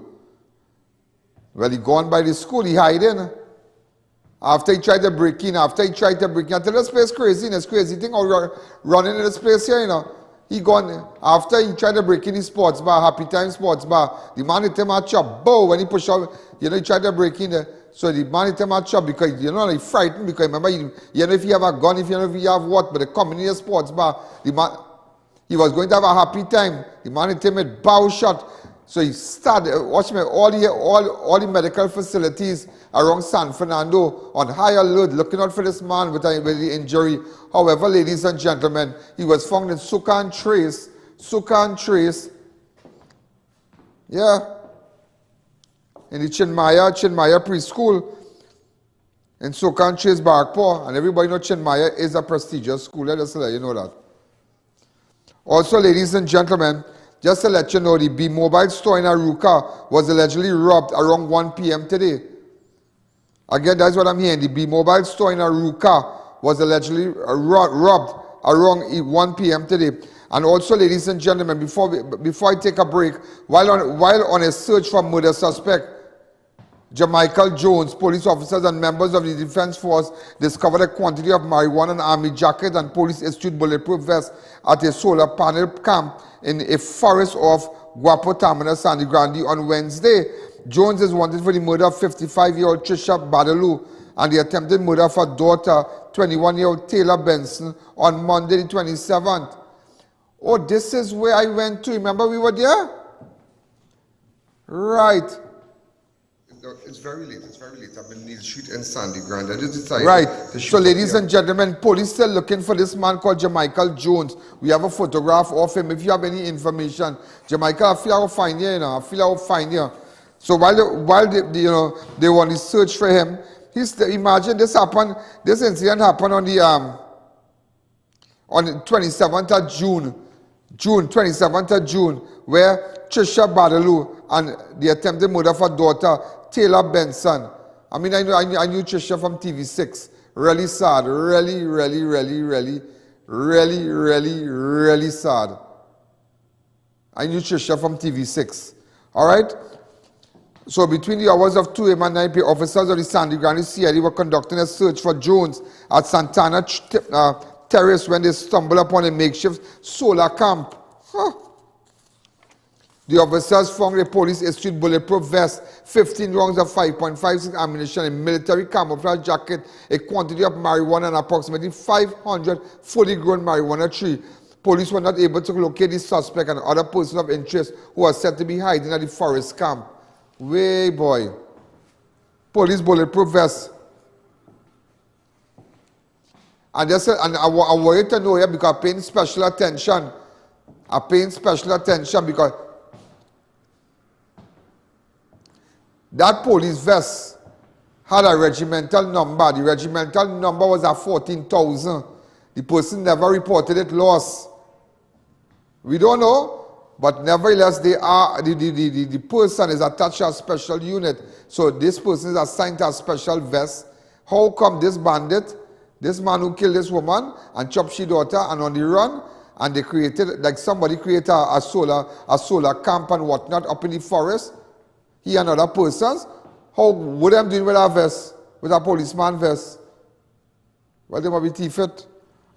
Well, he gone by the school, he hid in. After he tried to break in, I tell this place crazy, it's crazy thing running in this place here, you know. He gone, after he tried to break in the sports bar, Happy Time sports bar, the man hit him a chop, bow, when he pushed out, you know, he tried to break in there. So the man hit him a chop because, you know, he frightened because remember, you know, if you have a gun, if you know if you have what, but the community sports bar, the man, he was going to have a happy time. The man hit him with bow shot. So he started, watch me, all the medical facilities around San Fernando on high alert, looking out for this man with the injury. However, ladies and gentlemen, he was found in Sukan Trace, yeah, in the Chinmaya preschool in Sukan Trace, Barkpaw, and everybody know Chinmaya is a prestigious school. Let us let you know that. Also, ladies and gentlemen, just to let you know, the B-Mobile store in Aruka was allegedly robbed around 1 p.m. today. Again, that's what I'm hearing. The B-Mobile store in Aruka was allegedly robbed around 1 p.m. today. And also, ladies and gentlemen, before I take a break, while on a search for murder suspect, Jamaica Jones, police officers and members of the Defense Force discovered a quantity of marijuana, an army jacket, and police-issued bulletproof vests at a solar panel camp in a forest off Guapo Terminal, Sandy Grande on Wednesday. Jones is wanted for the murder of 55-year-old Trisha Badalu and the attempted murder of her daughter, 21-year-old Taylor Benson, on Monday the 27th. Oh, this is where I went to. Remember we were there? Right. It's very late. I'm in Neil Street in Sandy Grand. I just decided. Right. So, ladies and gentlemen, police still looking for this man called Jamal Jones. We have a photograph of him. If you have any information, Jamal, I feel I'll find you. So while they want to search for him, imagine this happened. This incident happened on the 27th of June. 27th of June, where Trisha Badaloo and the attempted murder of her daughter, Taylor Benson. I mean, I knew Trisha from TV6. Really sad. Really sad. I knew Trisha from TV6. All right? So between the hours of 2 a.m. and 9 p.m., officers of the Sandy Grande CID were conducting a search for Jones at Santana Terrace when they stumbled upon a makeshift solar camp. The officers found a police-issued bulletproof vest, 15 rounds of 5.56 ammunition, a military camouflage jacket, a quantity of marijuana, and approximately 500 fully grown marijuana trees. Police were not able to locate the suspect and other persons of interest who are said to be hiding at the forest camp. Way boy. Police bulletproof vest. And I want you to know here because I'm paying special attention. Because that police vest had a regimental number. The regimental number was at 14,000. The person never reported it lost. We don't know, but nevertheless, the person is attached to a special unit. So this person is assigned to a special vest. How come this bandit, this man who killed this woman and chopped her daughter and on the run, and they created, like somebody created a solar camp and whatnot up in the forest, he and other persons, what am I doing with a vest, with a policeman vest? Well, they might be thief-it.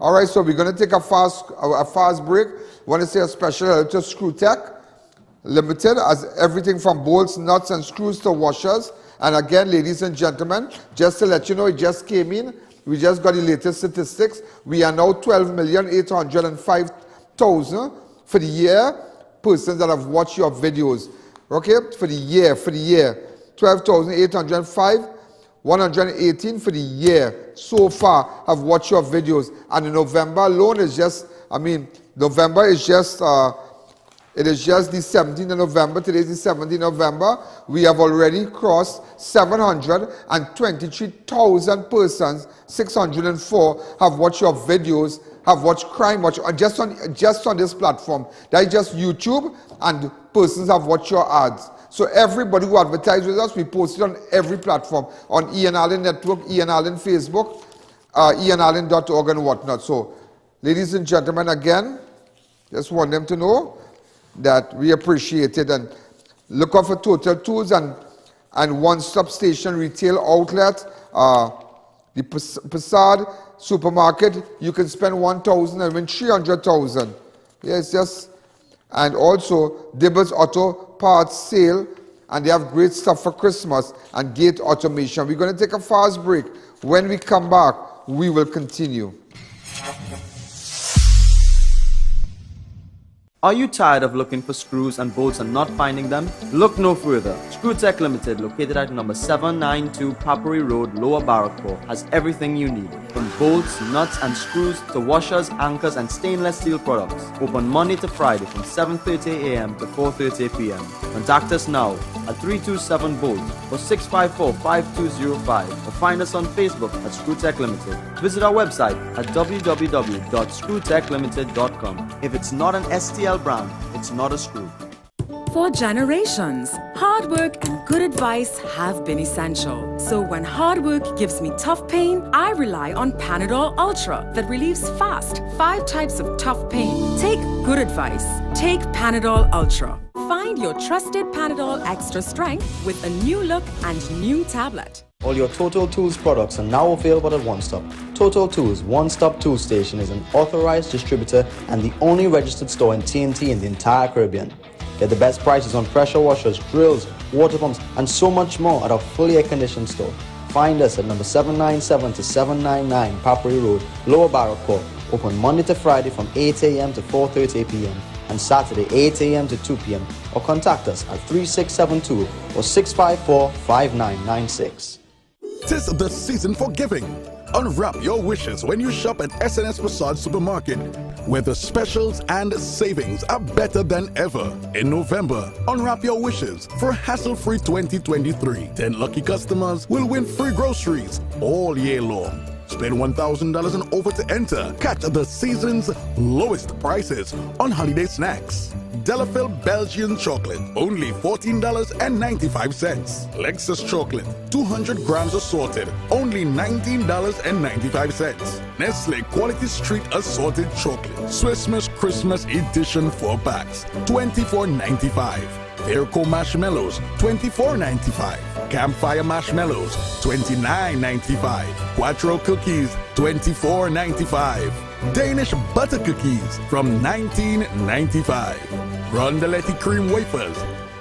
All right, so we're going to take a fast break. I want to say a special hello to Screw Tech Limited, as everything from bolts, nuts, and screws to washers. And again, ladies and gentlemen, just to let you know, it just came in. We just got the latest statistics. We are now 12,805,000 for the year persons that have watched your videos. Okay, for the year. 12,805, 118 for the year so far have watched your videos. And in November alone is just, November is just, it is just the 17th of November. Today is the 17th of November. We have already crossed 723,000 persons. 604 have watched your videos, have watched Crime Watch just on this platform. That is just YouTube, and persons have watched your ads. So everybody who advertised with us, we posted on every platform, on I.A.N. Allen Network, I.A.N. Allen Facebook, IANAllen.org and whatnot. So, ladies and gentlemen, again, just want them to know that we appreciate it, and look out for Total Tools and one-stop station retail outlet, the Passad supermarket. You can spend 1,000 and win 300,000. Yes, just, and also Dibbles Auto Parts sale, and they have great stuff for Christmas and gate automation. We're going to take a fast break. When we come back, we will continue. Are you tired of looking for screws and bolts and not finding them? Look no further. Screw Tech Limited, located at number 792 Papuri Road, Lower Barrackpore, has everything you need, from bolts, nuts and screws to washers, anchors and stainless steel products. Open Monday to Friday from 7:30 a.m. to 4:30 p.m. Contact us now at 327-BOLT or 654-5205, or find us on Facebook at Screw Tech Limited. Visit our website at www.screwtechlimited.com. If it's not an STL brand, it's not a screw. For generations, hard work and good advice have been essential. So when hard work gives me tough pain, I rely on Panadol Ultra that relieves fast 5 types of tough pain. Take good advice. Take Panadol Ultra. Find your trusted Panadol Extra Strength with a new look and new tablet. All your Total Tools products are now available at One Stop. Total Tools One-Stop Tool Station is an authorized distributor and the only registered store in TNT in the entire Caribbean. Get the best prices on pressure washers, drills, water pumps, and so much more at our fully air-conditioned store. Find us at number 797 to 799 Papuri Road, Lower Barrackpore. Open Monday to Friday from 8 a.m. to 4:30 p.m. and Saturday 8 a.m. to 2 p.m. or contact us at 3672 or 654-5996. Tis the season for giving. Unwrap your wishes when you shop at SNS Prasad Supermarket, where the specials and savings are better than ever. In November, unwrap your wishes for hassle-free 2023. 10 lucky customers will win free groceries all year long. Spend $1,000 and over to enter. Catch the season's lowest prices on holiday snacks. Delafil Belgian chocolate, only $14.95. Lexus chocolate, 200 grams assorted, only $19.95. Nestle Quality Street Assorted Chocolate, Swiss Miss Christmas Edition 4 packs, $24.95. Fairco Marshmallows, $24.95. Campfire Marshmallows, $29.95. Quattro Cookies, $24.95. Danish Butter Cookies from $19.95. Rondelletti Cream Wafers,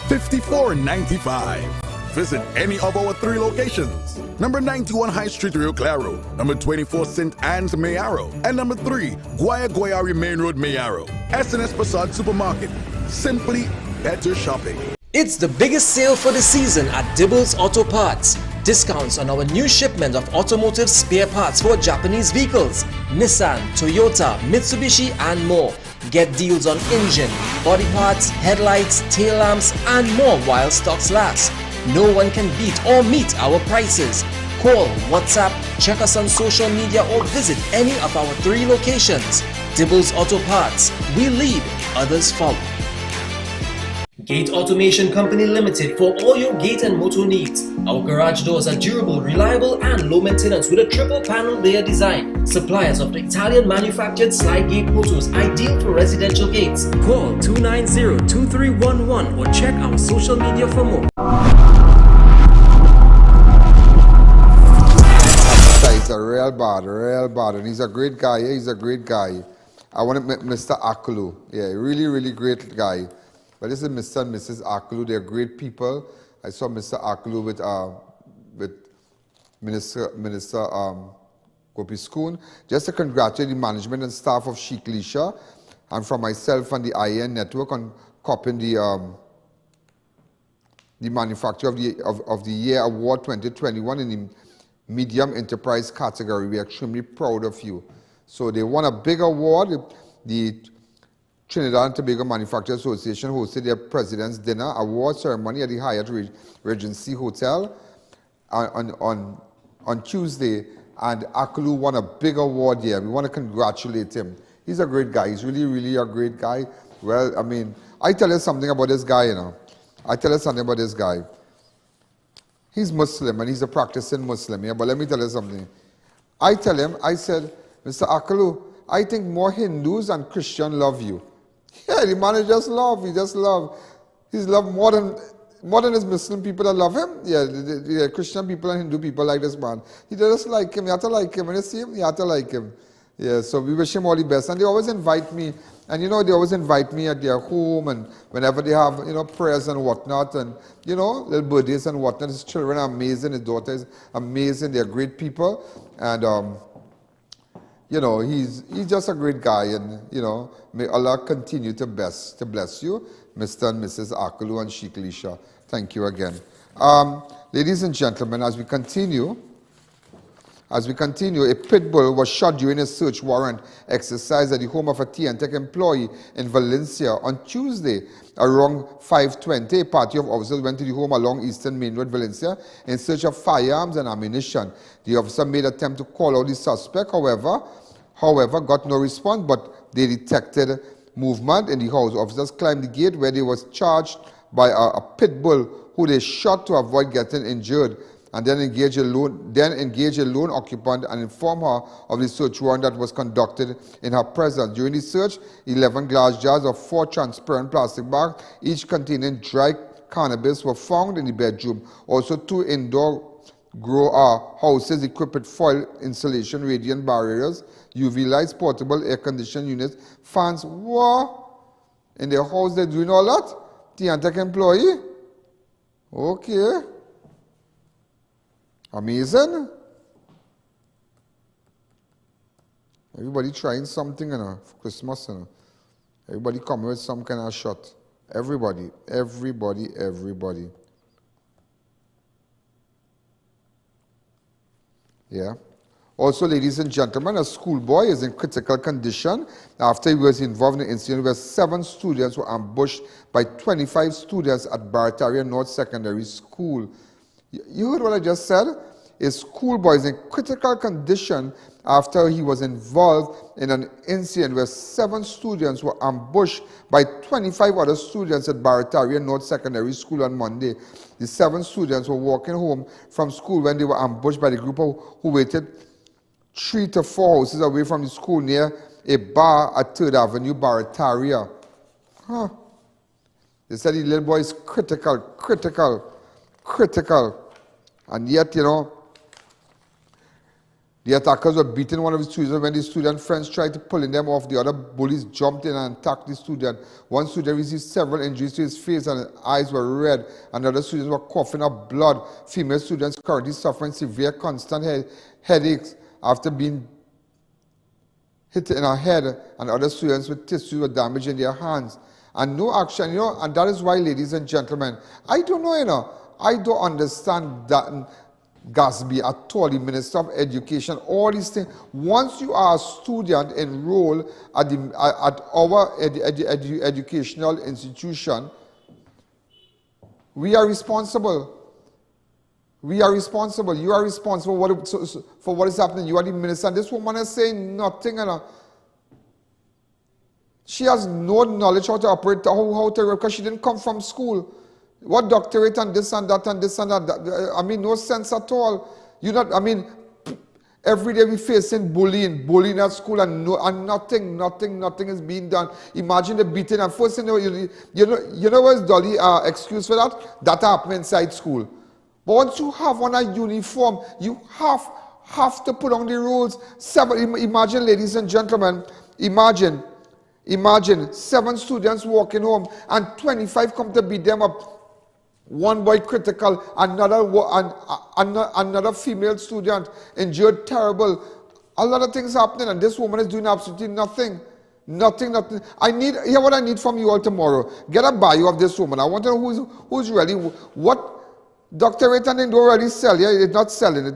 $54.95. Visit any of our 3 locations. Number 91 High Street, Rio Claro. Number 24 St. Anne's, Mayaro. And number 3, Guayari Main Road, Mayaro. SNS Prasad Supermarket. Simply better shopping. It's the biggest sale for the season at Dibbles Auto Parts. Discounts on our new shipment of automotive spare parts for Japanese vehicles, Nissan, Toyota, Mitsubishi and more. Get deals on engine, body parts, headlights, tail lamps and more while stocks last. No one can beat or meet our prices. Call, WhatsApp, check us on social media or visit any of our 3 locations. Dibbles Auto Parts. We lead, others follow. Gate Automation Company Limited for all your gate and motor needs. Our garage doors are durable, reliable and low maintenance with a triple panel layer design. Suppliers of the Italian manufactured slide gate motors, ideal for residential gates. Call 290-2311 or check our social media for more. He's a real bad, and he's a great guy. He's a great guy. I want to meet Mr. Akulu. Yeah, really great guy. But this is Mr. and Mrs. Akulu. They're great people. I saw Mr. Akulu with Minister Gopi Schoon. Just to congratulate the management and staff of Sheikh Lisha, and from myself and the I.A.N. network on copying the Manufacturer of the Year Award 2021 in the Medium Enterprise category. We're extremely proud of you. So they won a big award. The Trinidad and Tobago Manufacturers Association hosted their President's Dinner Award ceremony at the Hyatt Regency Hotel on Tuesday, and Akulu won a big award there. We want to congratulate him. He's a great guy. He's really a great guy. Well, I mean, I tell you something about this guy, you know. He's Muslim and he's a practicing Muslim, yeah, but let me tell you something. I said, Mr. Akulu, I think more Hindus and Christians love you. Yeah, the man is just love. He's loved more than his Muslim people that love him. Yeah, the Christian people and Hindu people like this man. He just like him. You have to like him. When you see him, you have to like him. Yeah, so we wish him all the best. And they always invite me. And you know, they always invite me at their home, and whenever they have, you know, prayers and whatnot, and, you know, little birthdays and whatnot. His children are amazing. His daughter is amazing. They're great people. And, you know, he's just a great guy, and, you know, may Allah continue to bless you, Mr. and Mrs. Akulu and Sheikh Lisha. Thank you again. Ladies and gentlemen, as we continue, a pit bull was shot during a search warrant exercise at the home of a T&Tech employee in Valencia on Tuesday. Around 5:20, a party of officers went to the home along Eastern Main Road, Valencia, in search of firearms and ammunition. The officer made an attempt to call out the suspect, however, got no response, but they detected movement in the house. Officers climbed the gate where they was charged by a pit bull who they shot to avoid getting injured, and then engaged a lone occupant and informed her of the search warrant that was conducted in her presence. During the search, 11 glass jars of 4 transparent plastic bags, each containing dry cannabis, were found in the bedroom. Also, 2 indoor grow houses equipped with foil insulation, radiant barriers, UV lights, portable air conditioning units, fans. What? In their house they're doing all that? T&Tech employee? Okay. Amazing. Everybody trying something, you know, for Christmas, you know. Everybody coming with some kind of shot. Everybody. Yeah. Also, ladies and gentlemen, a schoolboy is in critical condition after he was involved in an incident where 7 students were ambushed by 25 students at Barataria North Secondary School. You heard what I just said? A schoolboy is in critical condition after he was involved in an incident where 7 students were ambushed by 25 other students at Barataria North Secondary School on Monday. The 7 students were walking home from school when they were ambushed by the group who waited 3 to 4 houses away from the school near a bar at 3rd Avenue, Barataria. Huh. They said the little boy is critical. And yet, you know, the attackers were beating one of the students. When the student friends tried to pull them off, the other bullies jumped in and attacked the student. One student received several injuries to his face and his eyes were red. Another students were coughing up blood. Female students currently suffering severe constant headaches after being hit in her head, and other students with tissues were damaged in their hands. And no action, you know, and that is why, ladies and gentlemen, I don't know, you know, I don't understand that Gasby at all, the Minister of Education, all these things. Once you are a student enrolled at our educational institution, we are responsible. We are responsible. You are responsible for what is happening. You are the minister. And this woman is saying nothing. And she has no knowledge how to operate, how to work, because she didn't come from school. What doctorate and this and that and this and that. I mean, no sense at all. I mean, every day we facing bullying at school, and nothing is being done. Imagine the beating. And first thing you know what's Dolly excuse for that? That happened inside school. But once you have on a uniform, you have to put on the rules. Imagine, ladies and gentlemen, imagine 7 students walking home and 25 come to beat them up. One boy critical, another female student injured terrible. A lot of things happening, and this woman is doing absolutely nothing. Nothing. Hear what I need from you all tomorrow. Get a bio of this woman. I want to know who's really what. Dr. Rayton didn't already sell. Yeah, it's not selling. I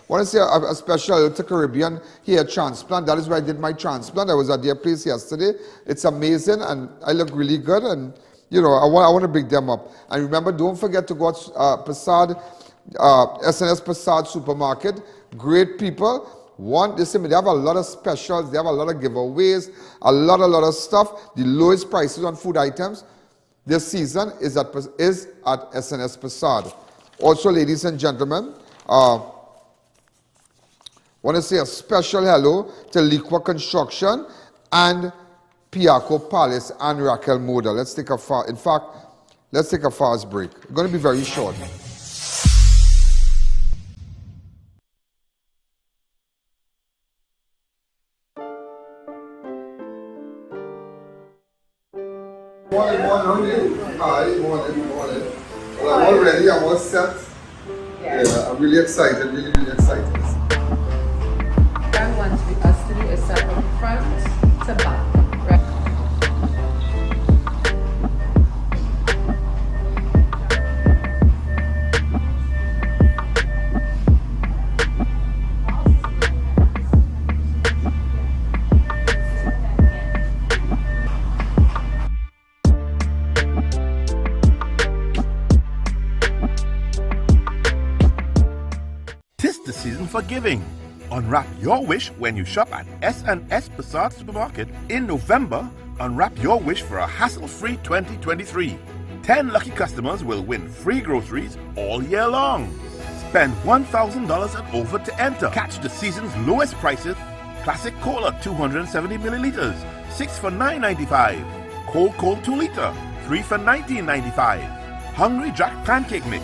want to say a special to Caribbean hair transplant. That is why I did my transplant. I was at their place yesterday. It's amazing, and I look really good. And you know, I want to big them up. And remember, don't forget to go to Passad, SNS Passad Supermarket. Great people. Listen, they have a lot of specials. They have a lot of giveaways. A lot of stuff. The lowest prices on food items this season is at SNS Passad. Also, ladies and gentlemen, want to say a special hello to Liqua Construction and Piaco Palace and Raquel Moda. Let's take a fast break. It's going to be very short. Morning. Hi, morning. Well, I'm all ready, I'm all set. Yeah, I'm really excited, really excited. I want us to do a set from front to back. For giving. Unwrap your wish when you shop at S&S Passad Supermarket in November. Unwrap your wish for a hassle-free 2023. 10 lucky customers will win free groceries all year long. Spend $1,000 and over to enter. Catch the season's lowest prices. Classic Cola 270 milliliters, 6 for $9.95. Cold 2 liter, 3 for $19.95. Hungry Jack Pancake Mix,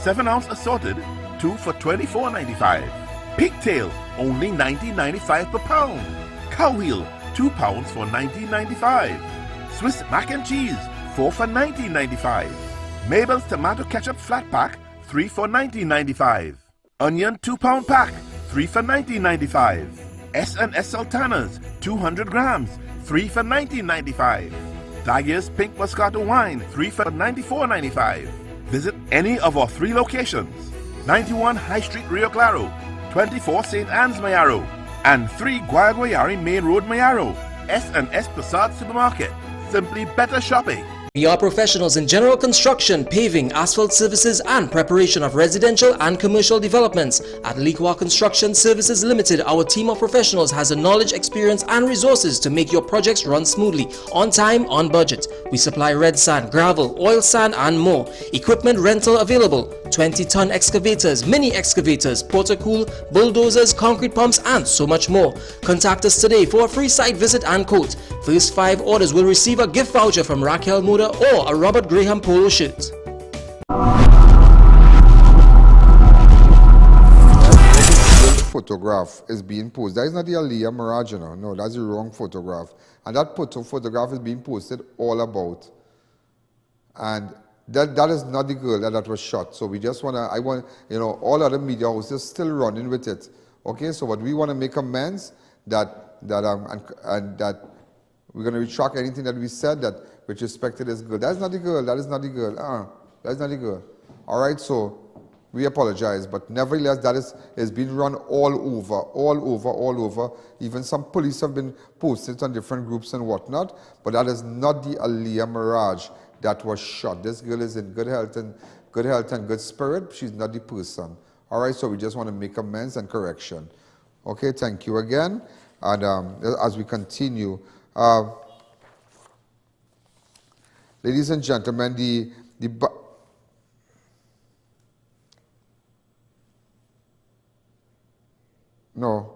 7-ounce assorted, 2 for $24.95. Pigtail, only $19.95 per pound. Cow Heel, 2 pounds for $19.95. Swiss Mac and Cheese, 4 for $19.95. Mabel's Tomato Ketchup Flat Pack, 3 for $19.95. Onion 2-pound pack, 3 for $19.95. S&S Sultanas, 200 grams, 3 for $19.95. Tiger's Pink Moscato Wine, 3 for $94.95. Visit any of our 3 locations: 91 High Street, Rio Claro, 24 St. Anne's, Mayaro, and 3 Guayaguayari Main Road, Mayaro. S&S Passat Supermarket. Simply better shopping. We are professionals in general construction, paving, asphalt services and preparation of residential and commercial developments. At Liqua Construction Services Limited, our team of professionals has the knowledge, experience and resources to make your projects run smoothly, on time, on budget. We supply red sand, gravel, oil sand and more. Equipment rental available: 20-ton excavators, mini excavators, portacool, bulldozers, concrete pumps and so much more. Contact us today for a free site visit and quote. First 5 orders will receive a gift voucher from Raquel Moda or a Robert Graham polo shirt. Photograph is being posted. That is not the Aliyah Mirage, you know. No, that's the wrong photograph. And that photograph is being posted all about. And that is not the girl that was shot. So we just want to, you know, all other media houses still running with it. Okay, so what we want to make amends that we're going to retract anything that we said that with respect to this girl. That's not the girl. That is not the girl. That's not the girl. All right, so we apologize, but nevertheless, that is being run all over. Even some police have been posted on different groups and whatnot, but that is not the Aliyah Mirage that was shot. This girl is in good health and good spirit. She's not the person. All right, so we just want to make amends and correction. Okay, thank you again. And as we continue, ladies and gentlemen, no.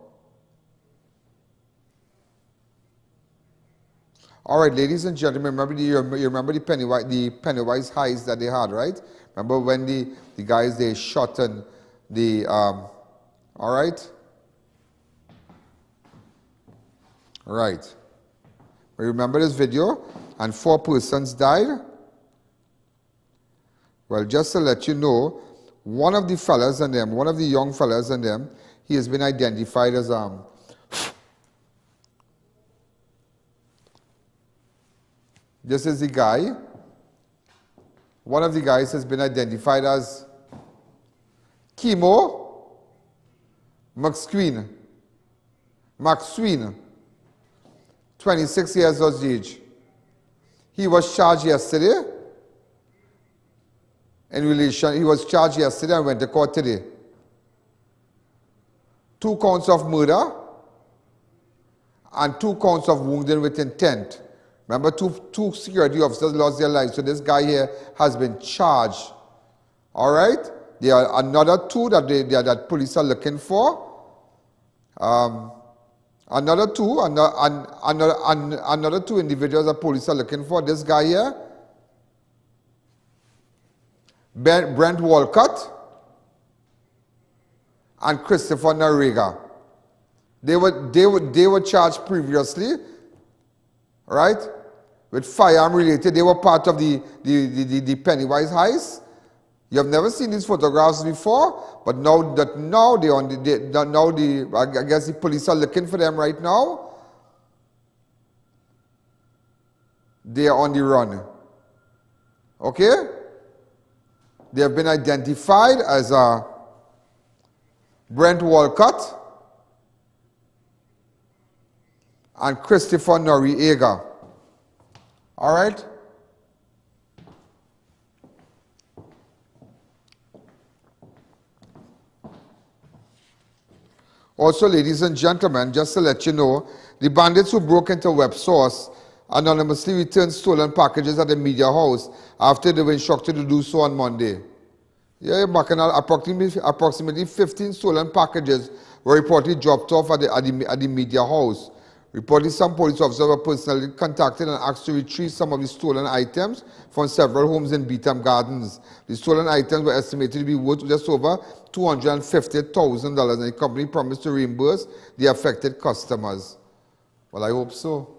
All right, ladies and gentlemen, you remember the Pennywise heist that they had, right? Remember when the guys, they shot and the, all right? Right. Remember this video? And 4 persons died? Well, just to let you know, one of the fellas and them, one of the young fellas and them, he has been identified as this is the guy. One of the guys has been identified as Kimo McSween, 26 years of age. He was charged yesterday he was charged yesterday and went to court today. 2 counts of murder and 2 counts of wounding with intent. Remember, two security officers lost their lives, so this guy here has been charged. All right? There are another 2 that police are looking for. Another 2 individuals that police are looking for. This guy here, Brent Walcott, and Christopher Noriega. They were charged previously, right, with firearm related. They were part of the Pennywise heist. You have never seen these photographs before, but now I guess the police are looking for them right now. They are on the run. Okay? They have been identified as Brent Walcott and Christopher Noriega. All right? Also, ladies and gentlemen, just to let you know, the bandits who broke into WebSource anonymously returned stolen packages at the media house after they were instructed to do so on Monday. Yeah, Bacchanal, approximately 15 stolen packages were reportedly dropped off at the media house. Reportedly, some police officers were personally contacted and asked to retrieve some of the stolen items from several homes in Beetham Gardens. The stolen items were estimated to be worth just over $250,000, and the company promised to reimburse the affected customers. Well, I hope so.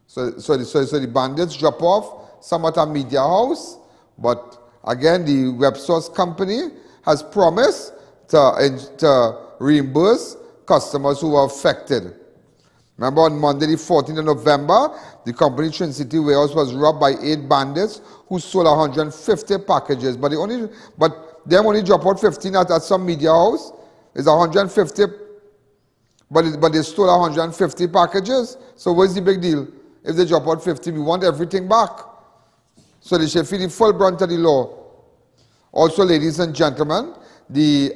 So the bandits drop off some at a media house, but again, the WebSource company has promised to reimburse customers who were affected. Remember on Monday the 14th of November, the company Trin City Warehouse was robbed by 8 bandits who stole 150 packages. But them only drop out 15 at some media house. It's 150, but they stole 150 packages. So what's the big deal? If they drop out 50, we want everything back. So they should feel the full brunt of the law. Also, ladies and gentlemen, the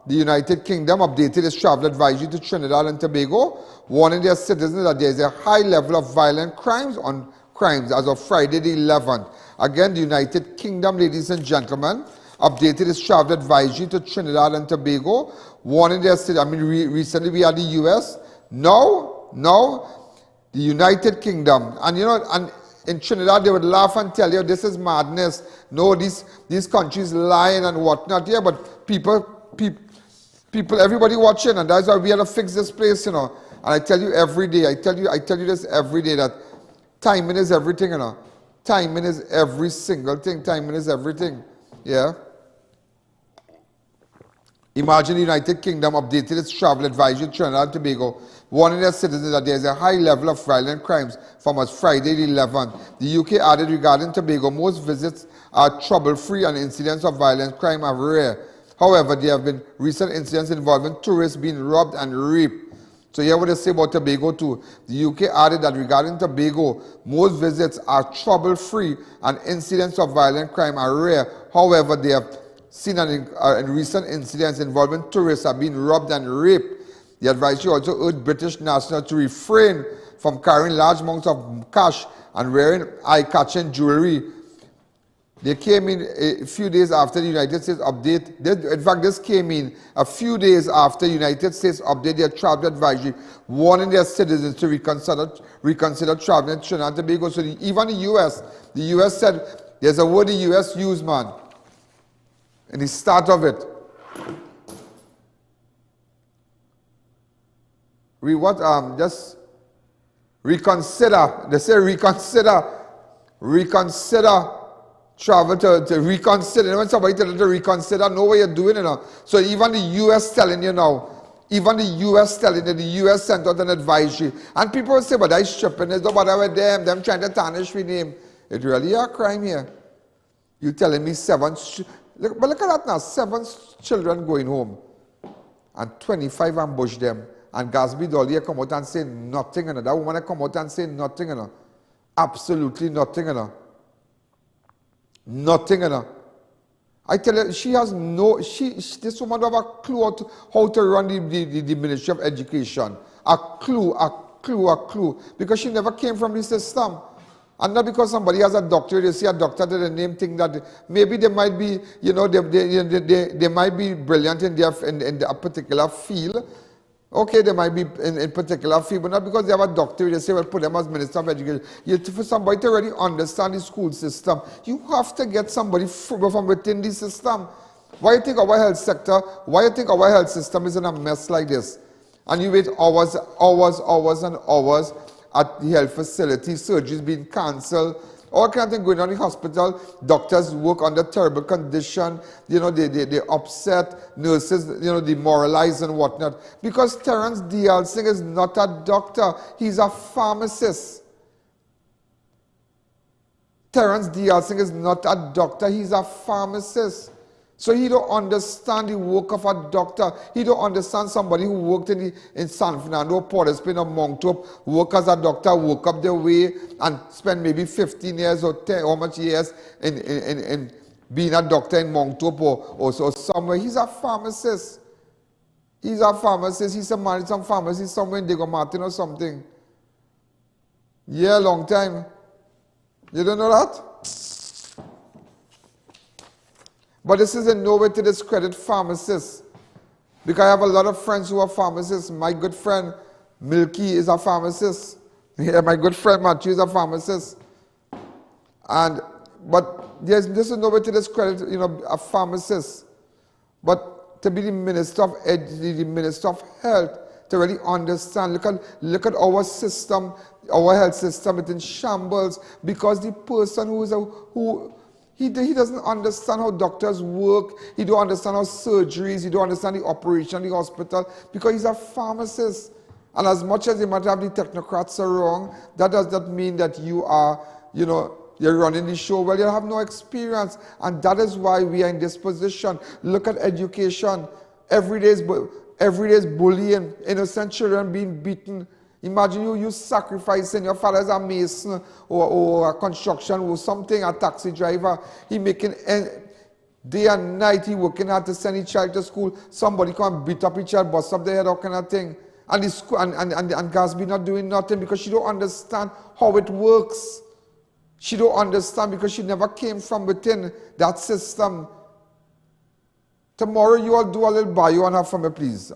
United Kingdom updated its travel advisory to Trinidad and Tobago, warning their citizens that there is a high level of violent crimes as of Friday the 11th. Again, the United Kingdom, ladies and gentlemen, updated its travel advisory to Trinidad and Tobago, warning their citizens. Recently we had the US. Now, the United Kingdom. And and in Trinidad, they would laugh and tell you, this is madness. No, these countries lying and whatnot. Yeah, but people, everybody watching, and that's why we have to fix this place, And I tell you every day, I tell you this every day, that timing is everything, Timing is every single thing. Timing is everything. Yeah. Imagine the United Kingdom updated its travel advisory to Trinidad and Tobago, warning their citizens that there is a high level of violent crimes from as Friday the 11th. The UK added regarding Tobago, most visits are trouble-free and incidents of violent crime are rare. However, there have been recent incidents involving tourists being robbed and raped. So hear what they say about Tobago too. The UK added that regarding Tobago, most visits are trouble-free and incidents of violent crime are rare. However, they have seen in recent incidents involving tourists have been robbed and raped. The advisory also urged British nationals to refrain from carrying large amounts of cash and wearing eye-catching jewelry. They came in a few days after the United States update. In fact, this came in a few days after the United States updated their travel advisory, warning their citizens to reconsider traveling to Trinidad and Tobago. So even the US said, there's a word the US used, man, in the start of it. Just reconsider. They say reconsider travel to reconsider. When somebody tells you to reconsider, know what you're doing, So even the US telling you now, the US sent out an advisory. And people will say, but that's stripping, it's not bother with them trying to tarnish my name. It really a crime here. You telling me look at that now, 7 children going home and 25 ambush them. And Gatsby Dolly come out and say nothing, That woman come out and say nothing, Absolutely nothing, Nothing, I tell you, she has this woman don't have a clue how to run the Ministry of Education. A clue. Because she never came from the system. And not because somebody has a doctorate, they see a doctor to the name thing that maybe they might be, they might be brilliant in a particular field. Okay, they might be in particular field, but not because they have a doctorate, they say, well, put them as Minister of Education. For somebody to really understand the school system, you have to get somebody from within the system. Why you think our health system is in a mess like this? And you wait hours and hours at the health facility, surgeries being cancelled, all kind of things going on in the hospital. Doctors work under terrible condition. They upset. Nurses, demoralized and whatnot. Because Terence D.L. Singh is not a doctor. He's a pharmacist. Terence D.L. Singh is not a doctor. He's a pharmacist. So he don't understand the work of a doctor. He don't understand somebody who worked in San Fernando, Port of Spain, or Moncton, work as a doctor, work up their way, and spend maybe 15 years or 10, how much years in being a doctor in Moncton or somewhere. He's a pharmacist. He's a pharmacist. He's a man, some pharmacist somewhere in Diego Martin or something. Yeah, long time. You don't know that? But this is in no way to discredit pharmacists. Because I have a lot of friends who are pharmacists. My good friend Milky is a pharmacist. Yeah, my good friend Matthew is a pharmacist. But this is no way to discredit, a pharmacist. But to be the Minister of the Minister of Health, to really understand, look at our system, our health system, it's in shambles because the person he doesn't understand how doctors work. He don't understand how surgeries. He don't understand the operation in the hospital because he's a pharmacist. And as much as you might have the technocrats are wrong, that does not mean that you are, you're running the show. Well, you have no experience. And that is why we are in this position. Look at education. Every day is bullying, innocent children being beaten. Imagine you sacrificing, your father is a mason or a construction or something, a taxi driver. He making day and night, he working hard to send his child to school. Somebody come beat up his child, bust up their head, all kind of thing. And the school, and Gatsby not doing nothing because she don't understand how it works. She don't understand because she never came from within that system. Tomorrow you all do a little bio on her for me, please.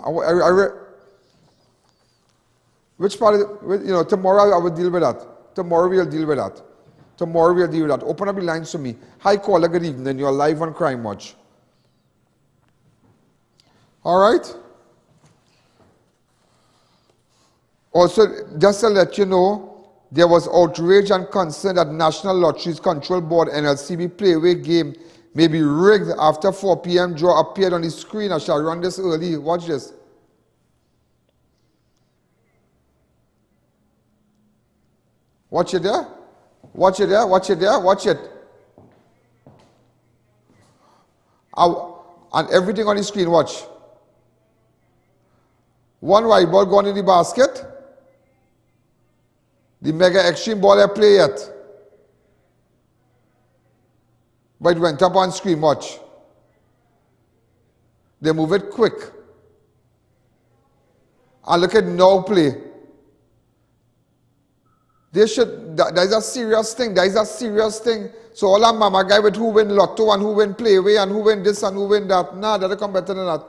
Which part of it, tomorrow I will deal with that. Tomorrow we'll deal with that. Tomorrow we'll deal with that. Open up the lines to me. Hi, caller, good evening. You're live on Crime Watch. All right? Also, just to let you know, there was outrage and concern that National Lotteries Control Board NLCB Playway game may be rigged after 4 p.m. draw appeared on the screen. I shall run this early. Watch this. Watch it there. Watch it there. Watch it there. Watch it. And everything on the screen, watch. One white ball gone in the basket. The mega extreme ball I play yet. But it went up on screen, watch. They move it quick. And look at now play. That is a serious thing. That is a serious thing. So all that mama guy with who win lotto and who win playway and who win this and who win that. Nah, that'll come better than that.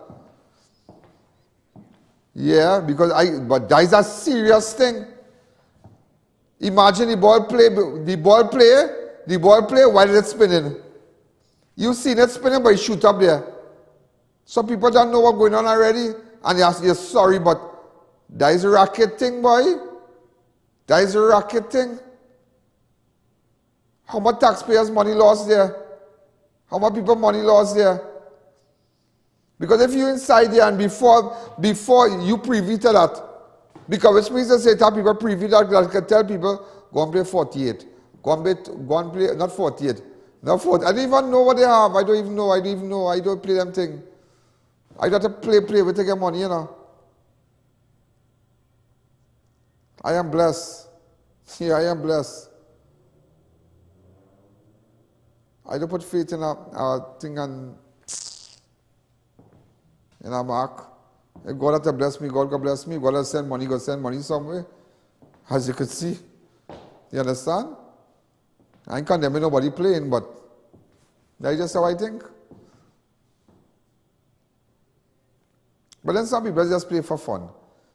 Yeah, but that is a serious thing. Imagine the ball play while it's spinning. You seen it spinning, but you shoot up there. Some people don't know what's going on already, and you're sorry, but that is a racket thing, boy. That is a racket thing. How much taxpayers' money lost there? How much people money lost there? Because if you're inside there and before you privy to that, because which means to say tell people privy that can tell people, go and play 48. Go and play, not 48. Not 40. I don't even know what they have. I don't even know. I don't play them thing. I got to play with to get money, I am blessed. Yeah, I am blessed. I don't put faith in a thing and in a mark. If God has to bless me, God can bless me. God has send money, God send money somewhere. As you can see. You understand? I ain't condemning nobody playing, but that's just how I think. But then some people just play for fun.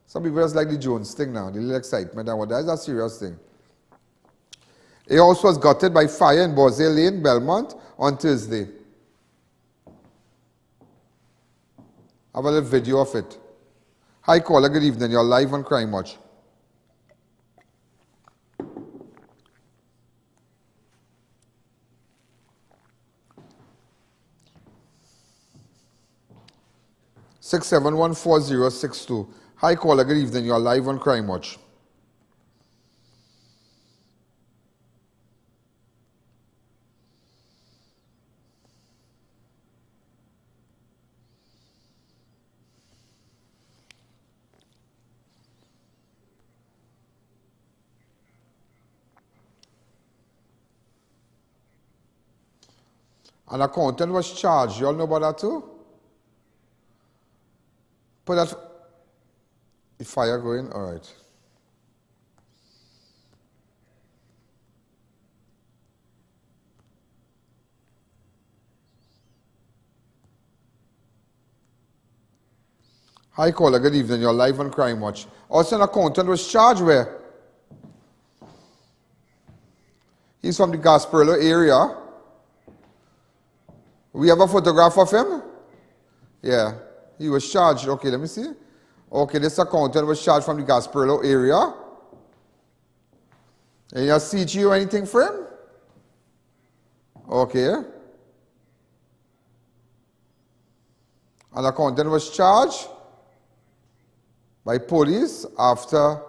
Some people just like the Jones thing now, the little excitement and what. That's a serious thing. It also was gutted by fire in Boise Lane, Belmont, on Thursday. I have a little video of it. Hi caller, good evening. You're live on Crime Watch. (6714062). Hi caller, good evening. You're live on Crime Watch. An accountant was charged. You all know about that too? Put that, the fire going, all right. Hi caller, good evening. You're live on Crime Watch. Also an accountant was charged where? He's from the Gasparilla area. We have a photograph of him? Yeah. He was charged. Okay, let me see. Okay, this accountant was charged from the Gasparilla area. Any CG or anything for him? Okay. An accountant was charged. by police after,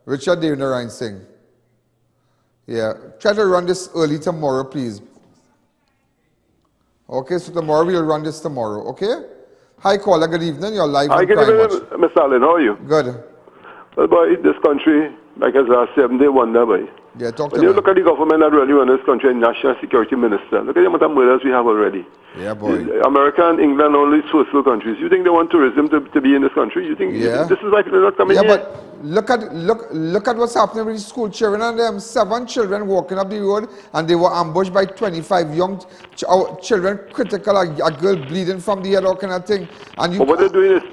Richard Devanarayan Singh. Try to run this early tomorrow, please. Okay, so tomorrow we'll run this tomorrow, okay? Hi, caller, good evening. You're live on Crime Watch. Mr. Allen, how are you? Good. Well, boy, this country, like I said, 7-day wonder, boy. Yeah, talk to when you look at the government that really runs this country, National Security Minister, look at the amount of murders we have already. Yeah, boy. America and England are only social countries. You think they want tourism to be in this country? You think this is why people are not coming here? But look at what's happening with the school children and them. 7 children walking up the road and they were ambushed by 25 young children, critical, a girl bleeding from the head, all kind of thing. And but what they're doing is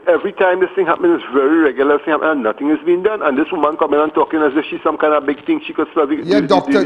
every time this thing happens, it's very regular thing happening and nothing is being done. And this woman coming and talking as if she's some kind of big thing she could study. Yeah, doctor,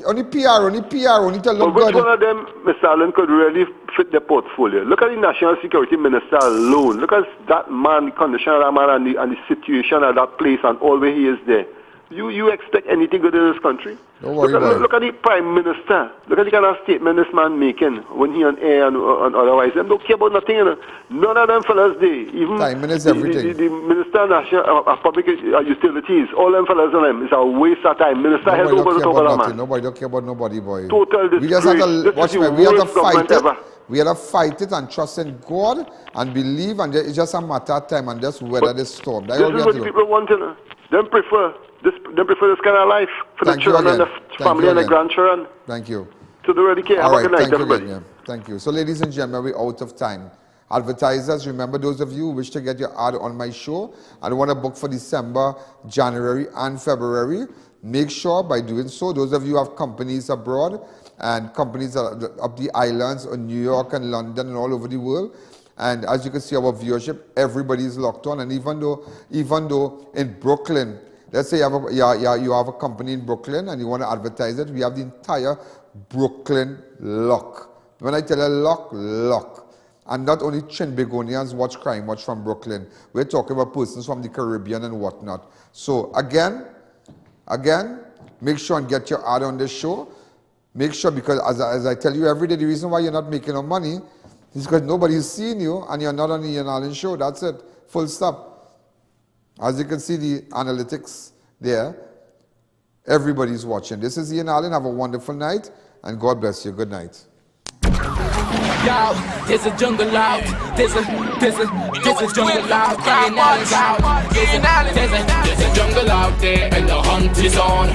only PR, only to look but which good. one of them, Mr. Allen, could really fit the portfolio? Look at the National Security Minister alone. Look at that man, the condition of that man and the situation of that place and all where he is there. You expect anything good in this country? Don't worry about it. Look at the Prime Minister. Look at the kind of statement this man making when he on air and otherwise. Them don't care about nothing. None of them fellas there. Even timing is everything. The Minister of National Public Utilities, all them fellas on them, it's a waste of time. Minister has over to talk about that man. Nobody don't care about nobody, boy. Total disgrace. We just have to watch me. We have to fight it. Ever. We have to fight it and trust in God and believe, and it's just a matter of time and just weather this storm. That's this is what the people want. Them prefer this kind of life for the children and the family and the grandchildren. Thank you. So they really care. Have a good night, everybody. Thank you. So, ladies and gentlemen, we're out of time. Advertisers, remember those of you who wish to get your ad on my show and want to book for December, January, and February, make sure by doing so, those of you who have companies abroad and companies up the islands in New York and London and all over the world. And as you can see, our viewership, everybody is locked on. And even though in Brooklyn, let's say you have a company in Brooklyn and you want to advertise it, we have the entire Brooklyn lock. When I tell you lock. And not only Trinbagonians watch Crime Watch from Brooklyn. We're talking about persons from the Caribbean and whatnot. So again, make sure and get your ad on this show. Make sure, because as I tell you every day, the reason why you're not making no money is because nobody's seeing you and you're not on the I.A.N show. That's it. Full stop. As you can see the analytics there, everybody's watching. This is I.A.N. Have a wonderful night and God bless you. Good night. Yo, there's a jungle out. There's a jungle out. There's a jungle out there and the hunt is on.